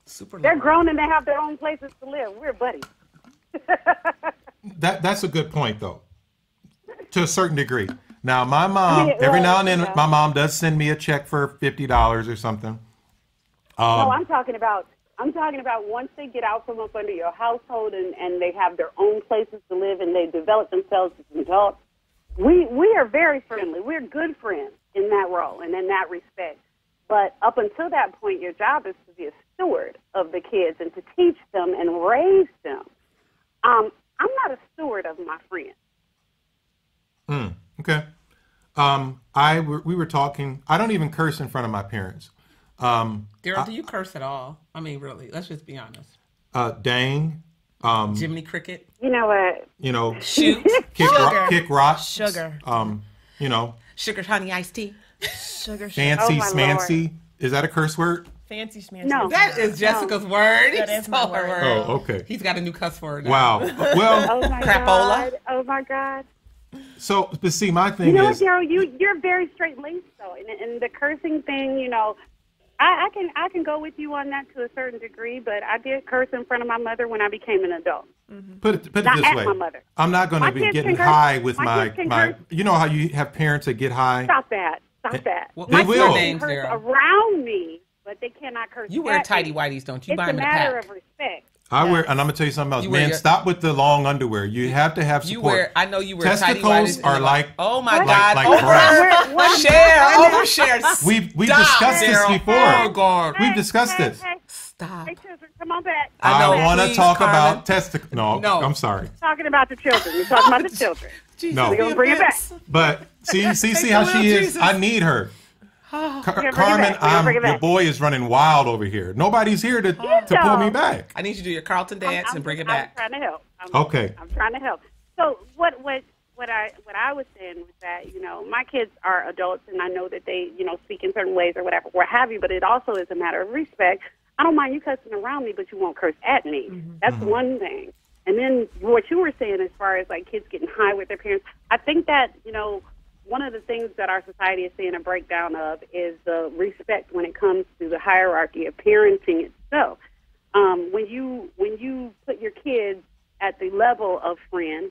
Super They're liberal. grown and they have their own places to live. We're buddies. that's a good point, though, to a certain degree. Now, my mom, Yeah, every well, now and then, you know. my mom does send me a check for $50 or something. No, I'm talking about once they get out from up under your household and they have their own places to live and they develop themselves as adults. We are very friendly. We're good friends in that role and in that respect. But up until that point, your job is to be a steward of the kids and to teach them and raise them. I'm not a steward of my friends. Okay. We were talking. I don't even curse in front of my parents. Darryl, do you curse at all? I mean, really, let's just be honest. Dang. Jiminy Cricket, You know what? shoot, kick rock. Sugar. sugar, honey, iced tea. Sugar. Fancy Oh, my smancy. Is that a curse word? Fancy schmancy. No. That is Jessica's word. That He is my stole her word. Oh, okay. He's got a new cuss word now. Wow. Well, Oh my Crapola? God! Oh my God! so but see, my You thing know what, is, Darryl? You're very straight laced though, and the cursing thing. I can go with you on that to a certain degree, but I did curse in front of my mother when I became an adult. put it Not this at way. my mother. I'm not going to My be kids getting can curse. high with My kids can my. curse. You know how you have parents that get high. Stop that! Stop that! What- They My will. kids Names, can curse Darryl. around me, but they cannot curse. You wear at tighty me. whities, don't you? It's Buy a them in a matter pack. of respect. I wear, and I'm gonna tell you something else, You wear man. your- Stop with the long underwear. You have to have You support. wear. I know you wear tighty Testicles whities. are like. Oh my like- God! like Over, brass. overshare. We've Stop, discussed this Darryl. before. Oh God! We've discussed this. Stop. Hey, children, come on back. I know, I want to please, talk Carmen. about testicles. No, No. I'm sorry. Talking about the children. We're talking about the children. No. We're gonna bring it back. But see how she is. Jesus. I need her. gonna bring it Carmen, back. We're gonna bring it your back. boy is running wild over here. Nobody's here to pull me back. I need you to do your Carlton dance and bring it back. I'm trying to help. Okay. I'm trying to help. So what I was saying was that, my kids are adults and I know that they, speak in certain ways or whatever, what have you, but it also is a matter of respect. I don't mind you cussing around me, but you won't curse at me. That's one thing. And then what you were saying as far as like kids getting high with their parents, I think that, one of the things that our society is seeing a breakdown of is the respect when it comes to the hierarchy of parenting itself. When you put your kids at the level of friend,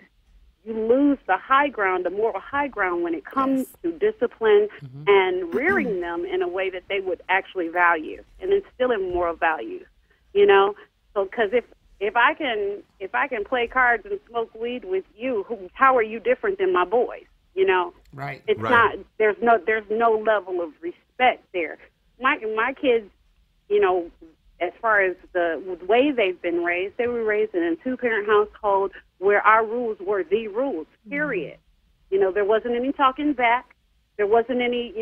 you lose the high ground, the moral high ground when it comes to discipline and rearing them in a way that they would actually value and instilling moral values. So because if I can play cards and smoke weed with you, how are you different than my boys? Right. It's Right. not. There's no level of respect there. My kids, as far as the way they've been raised, they were raised in a two-parent household where our rules were the rules. Period. There wasn't any talking back. There wasn't any.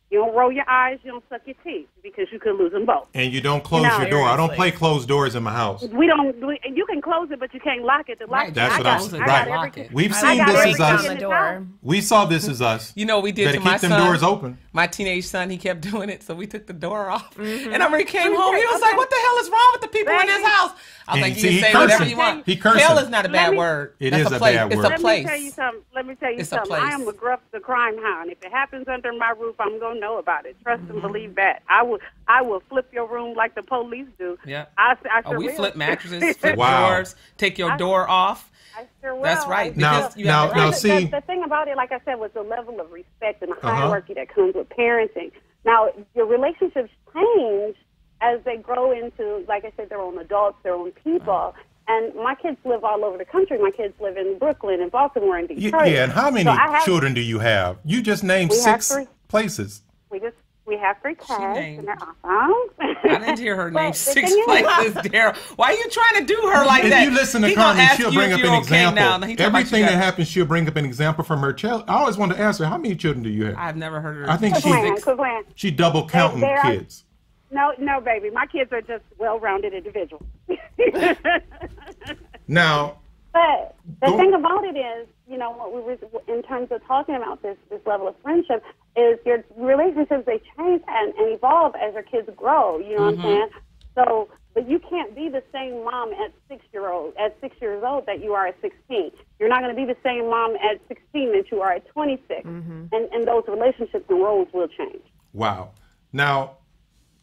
You don't roll your eyes, you don't suck your teeth, because you could lose them both. And you don't close your door. I don't play closed doors in my house. You can close it, but you can't lock it. The lock. Right, that's what I'm saying. Right. We've I seen got This Is everything Us. in the We saw This Is Us. You know, we did Better to my keep them son. doors open. My teenage son, he kept doing it, so we took the door off. And I remember he came home, he was like, what the hell is wrong with the people in this house? I was like, you can say whatever you want. He cursing. Hell is not a bad word. It That's is a place. bad It's word. a place. Let me tell you It's a something. place. I am the crime hound. If it happens under my roof, I'm gonna know about it. Trust and believe that. I will flip your room like the police do. Yeah. I sure We will. flip mattresses, flip Wow. doors, take your door off. I sure will. That's right. Now, because you have to- see. The thing about it, like I said, was the level of respect and the hierarchy that comes with parenting. Now, your relationships change as they grow into, like I said, their own adults, their own people. And my kids live all over the country. My kids live in Brooklyn and Baltimore and Detroit. Yeah, and how many children do you have? You just named 6 places. We have 3 cats, named- and they're awesome. I didn't hear her name the 6 thing is- places, Daryl. Why are you trying to do her like If that? you listen to He gonna Carmen, ask she'll you bring if up you're an okay example. now. He talking about Everything you that got- happens, she'll bring up an example from her child. I always wanted to ask her, how many children do you have? I've never heard her. I think she double counting kids. No, baby. My kids are just well-rounded individuals. Now, but the thing about it is, you know, what we were, in terms of talking about this level of friendship, is your relationships, they change and evolve as your kids grow. You know what I'm saying? So, but you can't be the same mom at 6 years old that you are at 16. You're not going to be the same mom at 16 that you are at 26. And those relationships and roles will change. Wow. Now,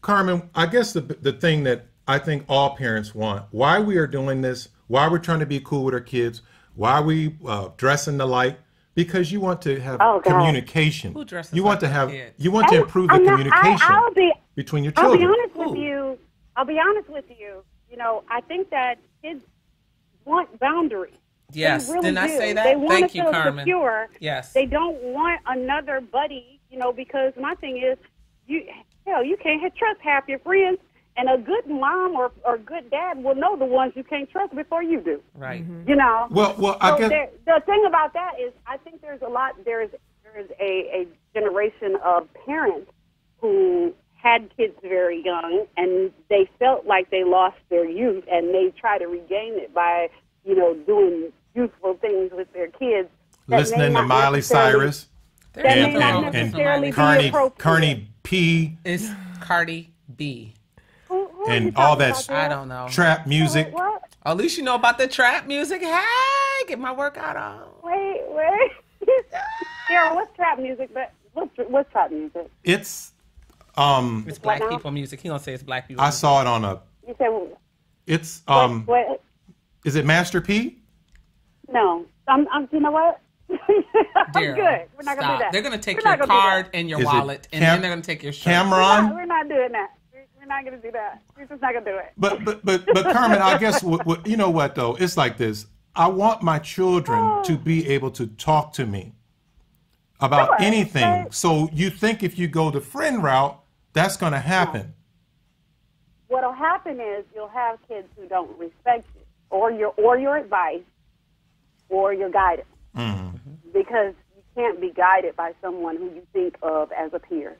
Carmen, I guess the thing that I think all parents want, why we are doing this, why we're trying to be cool with our kids, why we dressing alike, because you want to have communication. Who dresses you want like to have kids? you want to improve the communication between your children. I'll be honest with you. You know, I think that kids want boundaries. Yes, they really didn't I do. say that? They want Thank to you, feel Carmen. secure. Yes. They don't want another buddy, you know, because my thing is, you can't trust half your friends, and a good mom or good dad will know the ones you can't trust before you do. Right. You know. Well, I guess the thing about that is, I think there's a generation of parents who had kids very young, and they felt like they lost their youth, and they try to regain it by, you know, doing youthful things with their kids. Listening to Miley Cyrus and Carney P. It's Cardi B. And all that I don't know. trap music. What? At least you know about the trap music. Hey, get my workout on. Wait. Darryl, what's trap music? But what's trap music? It's It's black people music. He gonna say it's black people. I saw it on a. You said It's what? Is it Master P? No, I'm. You know what? I'm Daryl, good. We're not gonna do stop. that. They're gonna take We're your not gonna do card that. and your Is it wallet, and then they're gonna take your shirt. Cameron? We're not doing that. We're not gonna do that. We're just not gonna do it. But Carmen, I guess you know what though? It's like this. I want my children to be able to talk to me about anything. So you think if you go the friend route, that's going to happen? What'll happen is you'll have kids who don't respect you, or your advice, or your guidance, because you can't be guided by someone who you think of as a peer.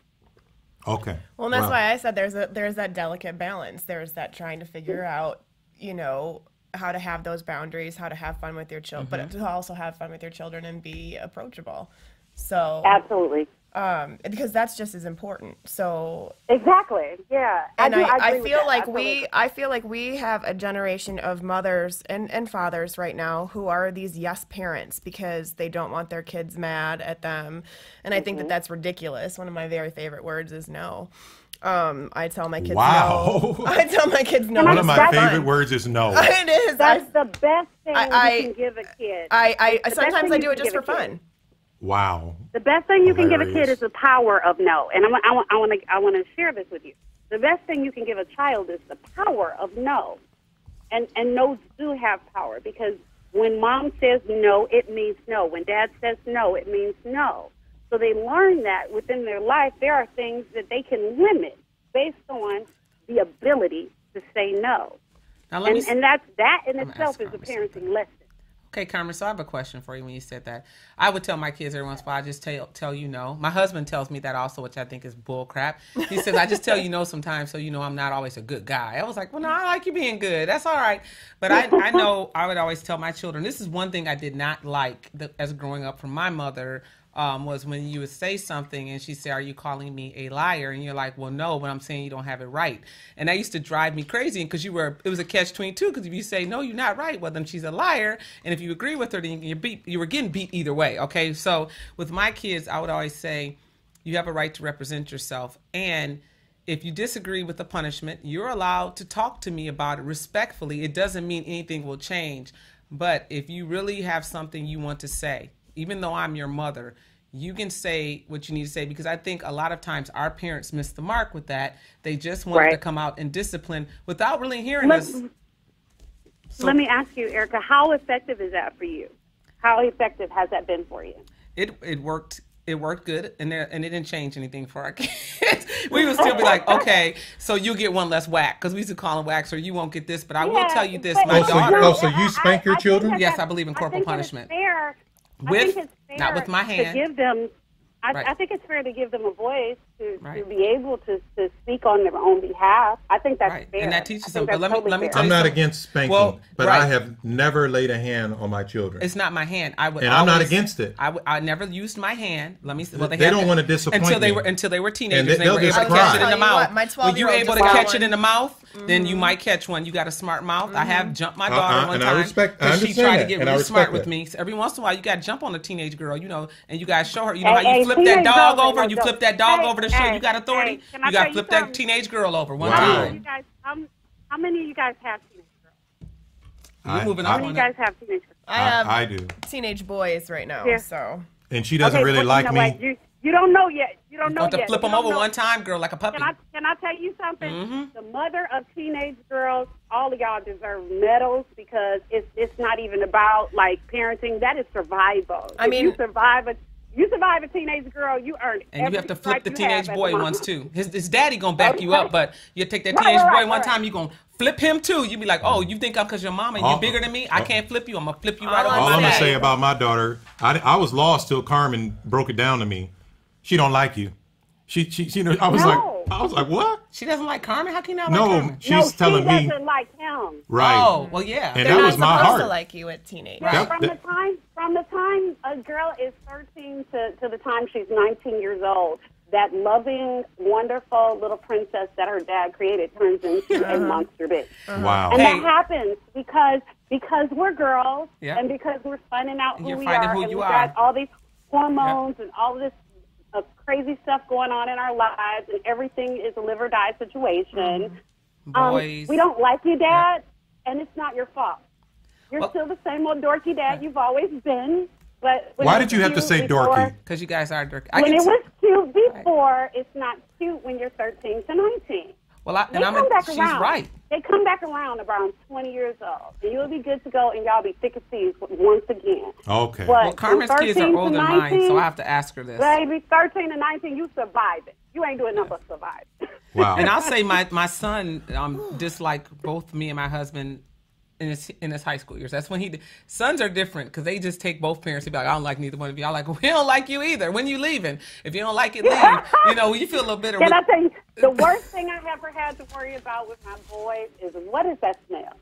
Okay. Well, and that's why I said there's that delicate balance. There's that trying to figure out, you know, how to have those boundaries, how to have fun with your children, but to also have fun with your children and be approachable. So Absolutely. Because that's just as important. So Exactly. Yeah. and I agree with feel that. like Absolutely. I feel like we have a generation of mothers and fathers right now who are these yes parents because they don't want their kids mad at them, and I think that that's ridiculous. One of my very favorite words is no. I tell my kids Wow. no. I tell my kids no. One of my It's favorite fun. words is no. It is. That's the best thing I- you can give a kid. I The best sometimes thing I you do it can just give for a kid. fun. Wow. The best thing you can give a kid Hilarious. is the power of no. And I want to share this with you. The best thing you can give a child is the power of no. And no's do have power, because when mom says no, it means no. When dad says no, it means no. So they learn that within their life there are things that they can limit based on the ability to say no. Now, let me And that in I'm itself is asking a her something. parenting lesson. Okay, Carmen, so I have a question for you when you said that. I would tell my kids every once in a while, I just tell you no. My husband tells me that also, which I think is bull crap. He says, I just tell you no sometimes so you know I'm not always a good guy. I was like, well, no, I like you being good. That's all right. But I know I would always tell my children, this is one thing I did not like as growing up from my mother, was when you would say something and she'd say, are you calling me a liar? And you're like, well, no, but I'm saying you don't have it right. And that used to drive me crazy because it was a catch-22, because if you say, no, you're not right, well, then she's a liar. And if you agree with her, then you were getting beat either way, okay? So with my kids, I would always say, you have a right to represent yourself. And if you disagree with the punishment, you're allowed to talk to me about it respectfully. It doesn't mean anything will change. But if you really have something you want to say, even though I'm your mother, you can say what you need to say, because I think a lot of times our parents miss the mark with that. They just want to come out and discipline without really hearing us. So, let me ask you, Erica, how effective is that for you? How effective has that been for you? It worked. It worked good, and it didn't change anything for our kids. We would still be like, okay, so you get one less whack, because we used to call them whacks, or you won't get this. But I will tell you this, my daughter. So you spank your children? Yes, I believe in corporal punishment. Fair. Not with my hand. To give them, I think it's fair to give them a voice to be able to speak on their own behalf. I think that's fair. And that teaches them. But let me tell you I'm not against spanking, but I have never laid a hand on my children. It's not my hand. I'm not against it. I never used my hand. Let me. Well, they don't want to disappoint until they were teenagers. And they were able to catch it in the mouth. When you able to catch it in the mouth, then you might catch one. You got a smart mouth. I have jumped my daughter one time because she tried to get really smart with me. So every once in a while, you got to jump on a teenage girl, and you got to show her. You know how you flip that dog over? You flip that dog over to show you got authority. You got to flip that teenage girl over one time. How many of you guys have teenage girls? We're moving on. How many of you guys have teenage girls? I do. Teenage boys right now. Yeah. So. And she doesn't really like me. You don't know yet. You don't know yet. You have to flip them over one time, girl, like a puppy. Can I tell you something? The mother of teenage girls, all of y'all deserve medals, because it's not even about like parenting. That is survival. I mean, you survive a teenage girl, you earn it. And you have to flip the teenage boy once too. His daddy gonna back you up, but you take that teenage boy one time, you gonna flip him too. You be like, oh, you think I'm because your mama, you're bigger than me? I can't flip you. I'm gonna flip you right over. All I'm gonna say about my daughter, I was lost till Carmen broke it down to me. She don't like you. She I was like, what? She doesn't like Carmen? How can you not like Carmen? No, she's telling me. She doesn't like him. Right. Oh, well, yeah. And that was my heart. To like you at teenage. Yeah, from the time a girl is 13 to the time she's 19 years old, that loving, wonderful little princess that her dad created turns into a monster bitch. Wow. And that happens because we're girls, and because we're finding out who we are, and we got all these hormones and all this crazy stuff going on in our lives, and everything is a live or die situation. Boys. We don't like you, Dad, and it's not your fault. You're still the same old dorky dad you've always been. But why did you have to say dorky? Because you guys are dorky. When it was cute before, it's not cute when you're 13 to 19. Well, she's right. They come back around 20 years old, and you'll be good to go, and y'all be thick as thieves once again. Okay. Well, Carmen's kids are older than mine, so I have to ask her this. Baby, 13 to 19, you survived it. You ain't doing nothing but survive. Wow. And I'll say my son disliked both me and my husband in his high school years. That's when sons are different, because they just take both parents and be like, I don't like neither one of you. I'm like, we don't like you either. When you leaving? If you don't like it, leave. You feel a little bitter. Can I tell you, the worst thing I ever had to worry about with my boys is, what is that smell?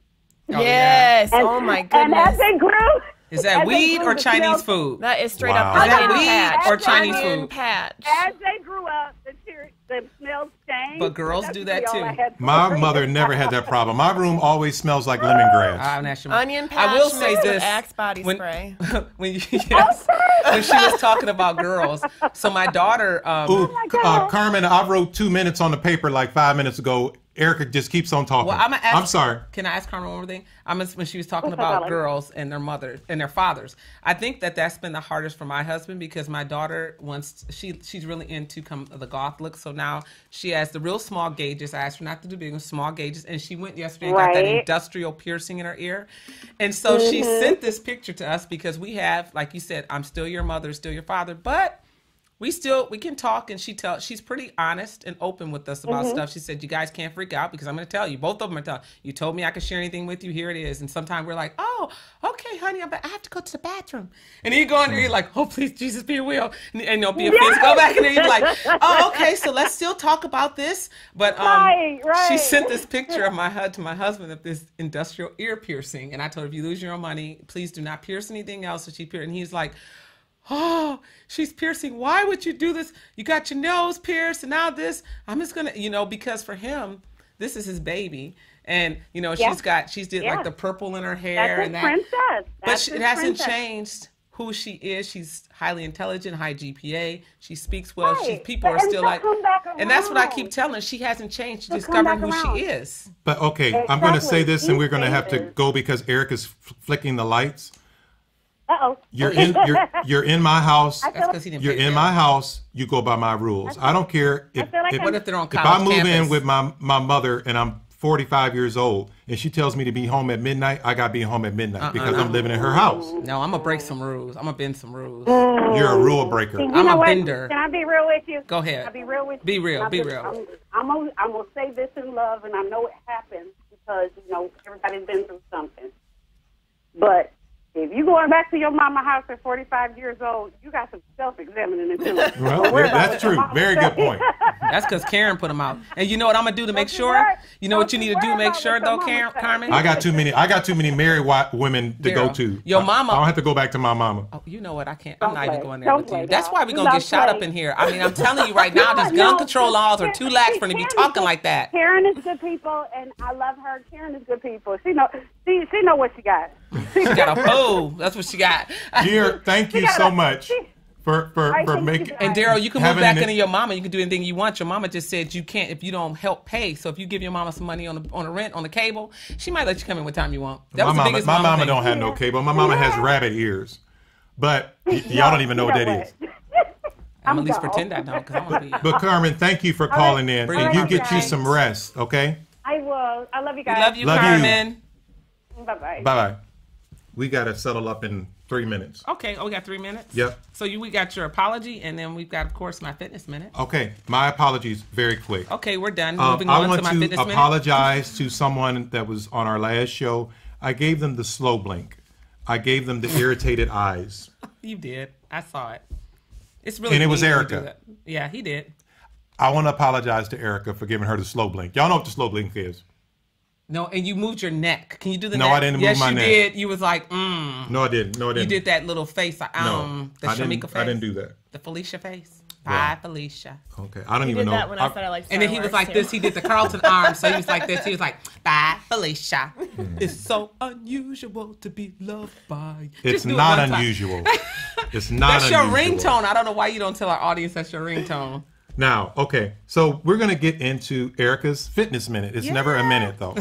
Yes. Oh my goodness. And as they grew, is that weed or Chinese food? That is straight up Is that onion weed patch. or Chinese Onion food? Patch. As they grew up, the smells changed. But girls do that too. My mother never had that problem. My room always smells like lemongrass. Onion patch. I will say this: Axe body spray. when she was talking about girls, so my daughter. Carmen, I wrote 2 minutes on the paper like 5 minutes ago. Erica just keeps on talking. Well, I'm sorry. Can I ask Carmen one more thing? When she was talking about girls and their mothers and their fathers, I think that's been the hardest for my husband, because my daughter she's really into the goth look. So now she has the real small gauges. I asked her not to do big ones, small gauges, and she went yesterday and got that industrial piercing in her ear. And so she sent this picture to us, because we have, like you said, I'm still your mother, still your father, but we can talk, and she's pretty honest and open with us about stuff. She said, you guys can't freak out, because I'm going to tell you. Both of them are telling you told me I could share anything with you. Here it is. And sometimes we're like, oh, okay, "Hey, honey, I have to go to the bathroom." And he go in there, he's like, "Oh, please, Jesus, be a will," and you'll be a fence. Go back, and then he's like, "Oh, okay, so let's still talk about this." But Right. she sent this picture of my HUD to my husband of this industrial ear piercing, and I told her, "If you lose your own money, please do not pierce anything else." So she pierced, and he's like, "Oh, she's piercing. Why would you do this? You got your nose pierced, and now this. I'm just gonna, because for him, this is his baby." And she's did like the purple in her hair. That's and that. princess. But it hasn't changed who she is. She's highly intelligent, high GPA. She speaks well. Right. People are still like, and that's what I keep around. telling her. She hasn't changed. She discovered who she is. But okay, I'm going to say Exactly. this, and we're going to have to Changes. go because Eric is flicking the lights. Uh-oh. You're in my house. That's because he didn't. You're pay in bills. my house. You go by my rules. I don't care if feel like What if they're on if college I move campus? in with my mother and I'm 45 years old and she tells me to be home at midnight, I got to be home at midnight because I'm living in her house. No, I'm gonna break some rules. I'm gonna bend some rules. You're a rule breaker. You I'm know a what? bender. Can I be real with you? Go ahead. Can I be real with you? Be real, be I'm real. I'm gonna say this in love, and I know it happens because everybody's been through something. But if you going back to your mama house at 45 years old, you got some self-examining to do. Well, that's true. Very good point. That's because Karen put them out. And you know what I'm gonna do to make sure? You know what you need to do to make sure, though, Carmen? I got too many married women to go Daryl, to. your mama- I don't have to go back to my mama. Oh, you know what? I can't. I'm Don't not even play. going there Don't with you. play, That's dog. why we're Do gonna get not shot play. up in here. I mean, I'm telling you right now, these gun control laws are too lax for them to be talking like that. Karen is good people, and I love her. Karen is good people. She know what she got. She got a pole. That's what she got. Dear, thank you so much for making. And Daryl, you can move having back an- into your mama. You can do anything you want. Your mama just said you can't if you don't help pay. So if you give your mama some money on the rent on the cable, she might let you come in what time you want. That was the biggest my mama thing. don't have no cable. My mama has rabbit ears, but y'all don't even know what that is. I'm at least pretend I don't because I want to be. But Carmen, thank you for calling in, Bring and it you on, get you guys. some rest, okay? I will. I love you We guys. love you, Love you. Carmen. Bye-bye. Bye bye. We got to settle up in 3 minutes. Okay. Oh, we got 3 minutes. Yep. So we got your apology, and then we've got, of course, my fitness minute. Okay, my apologies, very quick. Okay, we're done. Moving I on want to my to fitness minute. apologize to someone that was on our last show. I gave them the slow blink. I gave them the irritated eyes. You did. I saw it. It's really. And it was mean when you Erica. do that. Yeah, he did. I want to apologize to Erica for giving her the slow blink. Y'all know what the slow blink is. No, and you moved your neck. Can you do the No, neck? I didn't move yes, my you neck. did. You was like, mm. No, I didn't. No, I You didn't. did that little face, the No, Shamika face. I didn't do that. The Felicia face. Yeah. Bye, Felicia. Okay, I don't He even did know. that when I said I like Star And then he was Wars, like too. this. He did the Carlton arm. So he was like this. He was like, bye, Felicia. It's so unusual to be loved by. It's Just do it not one time. unusual. It's not That's your unusual. ringtone. I don't know why you don't tell our audience that's your ringtone. Now, okay, so we're going to get into Erica's fitness minute. It's never a minute, though.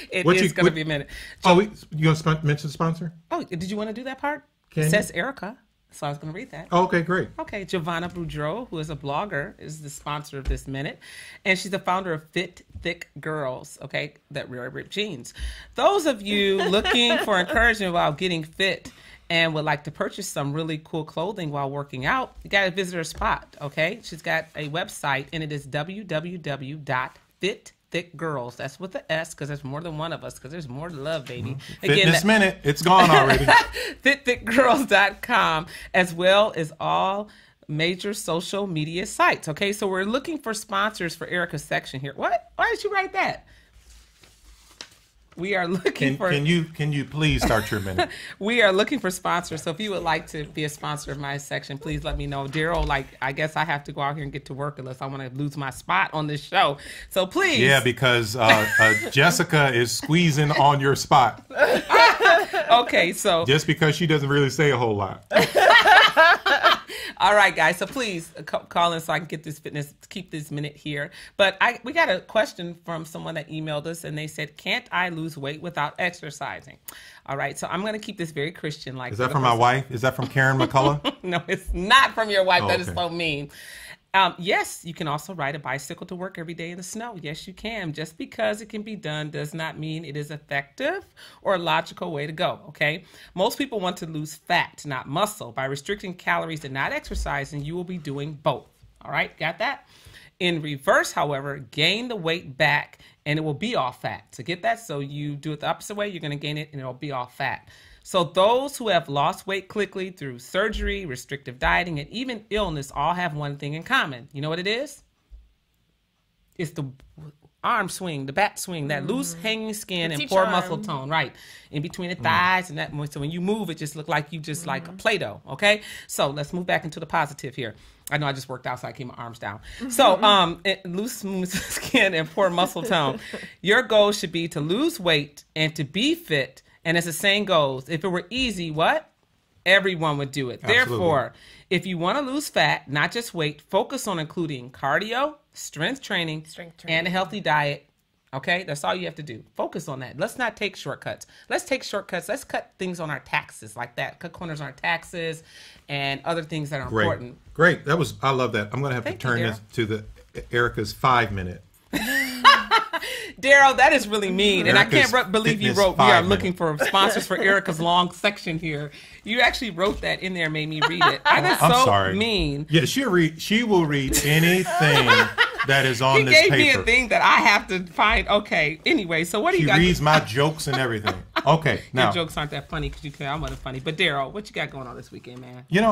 It What is you- going to what- be a minute. Oh, you going to mention the sponsor? Oh, did you want to do that part? Can It you? says Erica. So I was going to read that. Oh, okay, great. Okay, Giovanna Boudreau, who is a blogger, is the sponsor of this minute. And she's the founder of Fit Thick Girls, okay, that really rip jeans. Those of you looking for encouragement while getting fit and would like to purchase some really cool clothing while working out, you got to visit her spot, okay? She's got a website, and it is www.fitthickgirls. That's with the S, because there's more than one of us, because there's more to love, baby. Fitness minute. It's gone already. fitthickgirls.com, as well as all major social media sites. Okay, so we're looking for sponsors for Erica's section here. What? Why did you write that? We are looking for. Can you please start your minute? We are looking for sponsors. So if you would like to be a sponsor of my section, please let me know. Daryl, I guess I have to go out here and get to work unless I want to lose my spot on this show. So please. Yeah, because Jessica is squeezing on your spot Okay, so. just because she doesn't really say a whole lot. All right, guys. So please call in so I can get this fitness, keep this minute here. But we got a question from someone that emailed us, and they said, "Can't I lose weight without exercising?" All right. So I'm going to keep this very Christian-like. Is that from my wife? Is that from Karen McCullough? No, it's not from your wife. Oh, That is okay. so mean. Yes, you can also ride a bicycle to work every day in the snow. Yes, you can. Just because it can be done does not mean it is effective or a logical way to go, okay? Most people want to lose fat, not muscle. By restricting calories and not exercising, you will be doing both. All right, got that? In reverse, however, gain the weight back and it will be all fat. To get that, so you do it the opposite way, you're going to gain it and it'll be all fat. So those who have lost weight quickly through surgery, restrictive dieting, and even illness all have one thing in common. You know what it is? It's the arm swing, the back swing, that loose hanging skin and poor muscle tone, right? In between the thighs and that. So when you move, it just look like you just like a Play-Doh, okay? So let's move back into the positive here. I know I just worked out, so I keep my arms down. So loose, smooth skin and poor muscle tone. Your goal should be to lose weight and to be fit. And as the saying goes, if it were easy, what? Everyone would do it. Absolutely. Therefore, if you want to lose fat, not just weight, focus on including cardio, strength training, and a healthy diet. Okay? That's all you have to do. Focus on that. Let's not take shortcuts. Let's take shortcuts. Let's cut things on our taxes like that. Cut corners on our taxes and other things that are important. Great. I love that. I'm going to have to turn this to the Erica's 5-minute. Darryl, that is really mean. Erica's and I can't believe you wrote, we are looking for sponsors for Erica's long section here. You actually wrote that in there, made me read it. That's I'm so sorry. mean. Yeah, she will read anything that is on this paper. He gave me a thing that I have to find. Okay, anyway, so what do you got? She reads my jokes and everything. Okay, now. Your jokes aren't that funny because you say I wasn't funny. But Darryl, what you got going on this weekend, man? You know,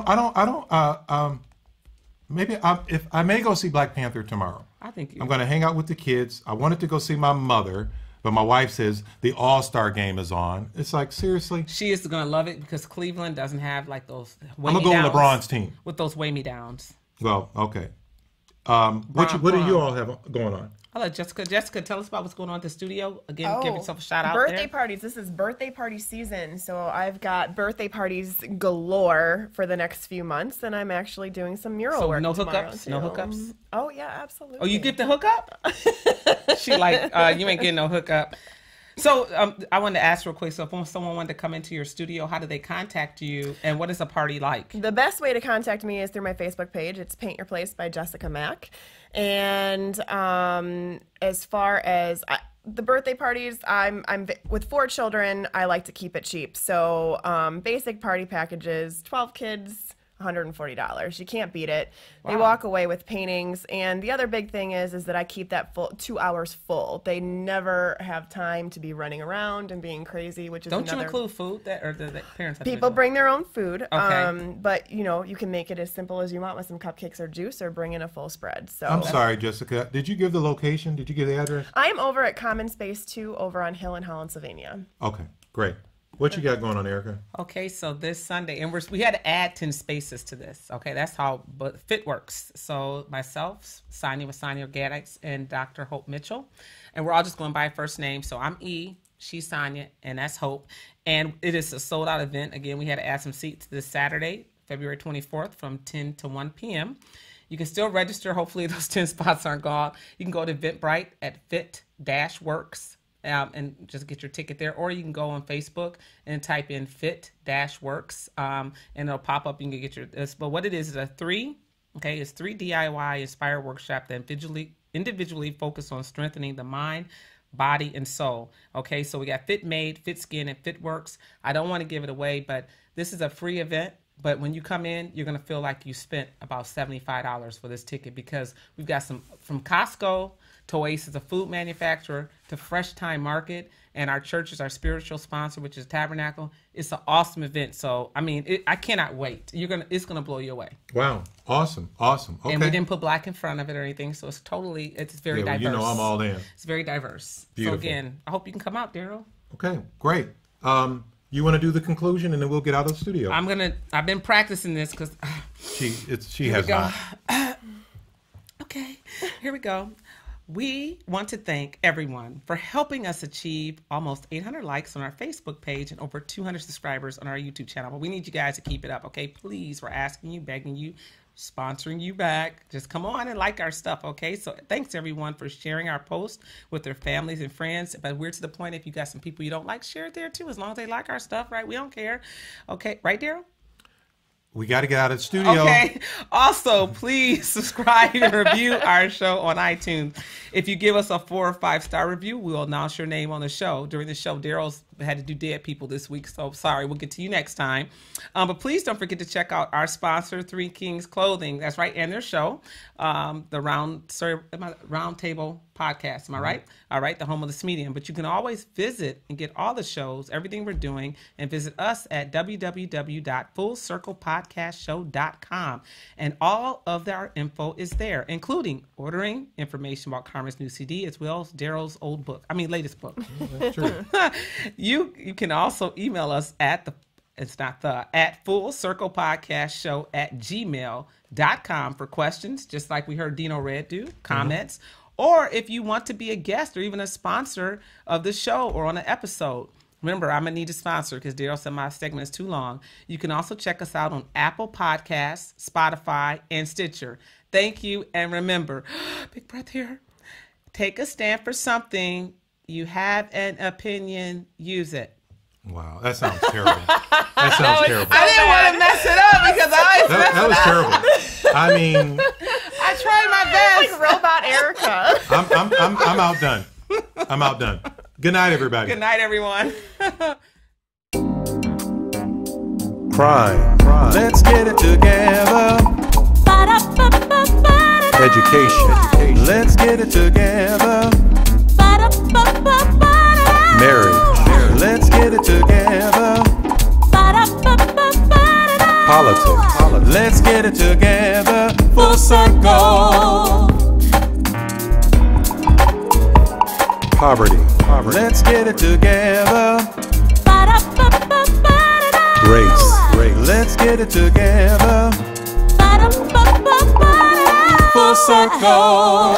if I may go see Black Panther tomorrow. I think I'm going to hang out with the kids. I wanted to go see my mother, but my wife says the All-Star game is on. It's like, seriously? She is going to love it because Cleveland doesn't have like those I'm going to go with LeBron's team. With those weigh-me-downs. Well, okay. What do you all have going on? I'll let Jessica. Jessica, tell us about what's going on at the studio. Again, give yourself a shout out. Birthday parties. This is birthday party season. So I've got birthday parties galore for the next few months, and I'm actually doing some mural work. No tomorrow, hookups? too. No hookups? Oh, yeah, absolutely. Oh, you get the hookup? She like, you ain't getting no hookup. So I wanted to ask real quick, so if someone wanted to come into your studio, how do they contact you, and what is a party like? The best way to contact me is through my Facebook page. It's Paint Your Place by Jessica Mack. And as far as the birthday parties, I'm with 4 children. I like to keep it cheap. So basic party packages, 12 kids, $140. You can't beat it. Wow. They walk away with paintings. And the other big thing is that I keep that 2 hours full. They never have time to be running around and being crazy, which is Don't you include food or the parents have people bring their own food. Okay. But you can make it as simple as you want with some cupcakes or juice, or bring in a full spread. So I'm sorry, Jessica. Did you give the location? Did you give the address? I'm over at Common Space 2 over on Hill in Holland, Sylvania. Okay, great. What you got going on, Erica? Okay, so this Sunday, and we had to add 10 spaces to this. Okay, that's how Fit works. So myself, Sonia with Sonia Gaddix, and Dr. Hope Mitchell, and we're all just going by first name. So I'm E, she's Sonia, and that's Hope. And it is a sold out event. Again, we had to add some seats this Saturday, February 24th, from 10 to 1 p.m. You can still register. Hopefully those 10 spots aren't gone. You can go to Eventbrite at Fit-Works. And just get your ticket there, or you can go on Facebook and type in Fit-Works, and it'll pop up. You can get your. But what it is a 3 DIY inspired workshop that individually focus on strengthening the mind, body, and soul. Okay, so we got Fit Made, Fit Skin, and Fit Works. I don't want to give it away, but this is a free event. But when you come in, you're going to feel like you spent about $75 for this ticket, because we've got some from Costco to Oasis, a food manufacturer, to Fresh Time Market, and our church is our spiritual sponsor, which is Tabernacle. It's an awesome event. So, I mean, I cannot wait. It's gonna blow you away. Wow, awesome. Okay. And we didn't put black in front of it or anything, so it's very diverse. You know, I'm all in. It's very diverse. Beautiful. So again, I hope you can come out, Darryl. Okay, great. You want to do the conclusion, and then we'll get out of the studio. I've been practicing this because she has not. Okay, here we go. We want to thank everyone for helping us achieve almost 800 likes on our Facebook page and over 200 subscribers on our YouTube channel. But we need you guys to keep it up, okay? Please, we're asking you, begging you, sponsoring you back. Just come on and like our stuff, okay? So thanks, everyone, for sharing our post with their families and friends. But we're to the point, if you got some people you don't like, share it there, too, as long as they like our stuff, right? We don't care. Okay, right, Darryl? We got to get out of the studio. Okay. Also, please subscribe and review our show on iTunes. If you give us a 4 or 5 star review, we'll announce your name on the show. During the show, Darryl's had to do dead people this week, so sorry. We'll get to you next time. But please don't forget to check out our sponsor, Three Kings Clothing. That's right, and their show, the Round Table Podcast. Am I right? All right, the home of this medium. But you can always visit and get all the shows, everything we're doing, and visit us at www.fullcirclepodcastshow.com. And all of our info is there, including ordering information about Carmen's new CD as well as Darryl's latest book. That's true. You can also email us at fullcirclepodcastshow@gmail.com for questions, just like we heard Dino Red do, comments, or if you want to be a guest or even a sponsor of the show or on an episode. Remember, I'm going to need a sponsor because Darryl said my segment is too long. You can also check us out on Apple Podcasts, Spotify, and Stitcher. Thank you, and remember, big breath here, take a stand for something. You have an opinion, use it. Wow, that sounds terrible. That sounds terrible. I didn't want to mess it up because that was terrible. I mean, I tried my best. Like robot Erica. I'm outdone. I'm outdone. Good night, everybody. Good night, everyone. Crime. Let's get it together. Education. Let's get it together. Marriage. Let's get it together. Politics. Let's get it together. Full circle. Poverty. Let's get it together. Race. Let's get it together. Full circle.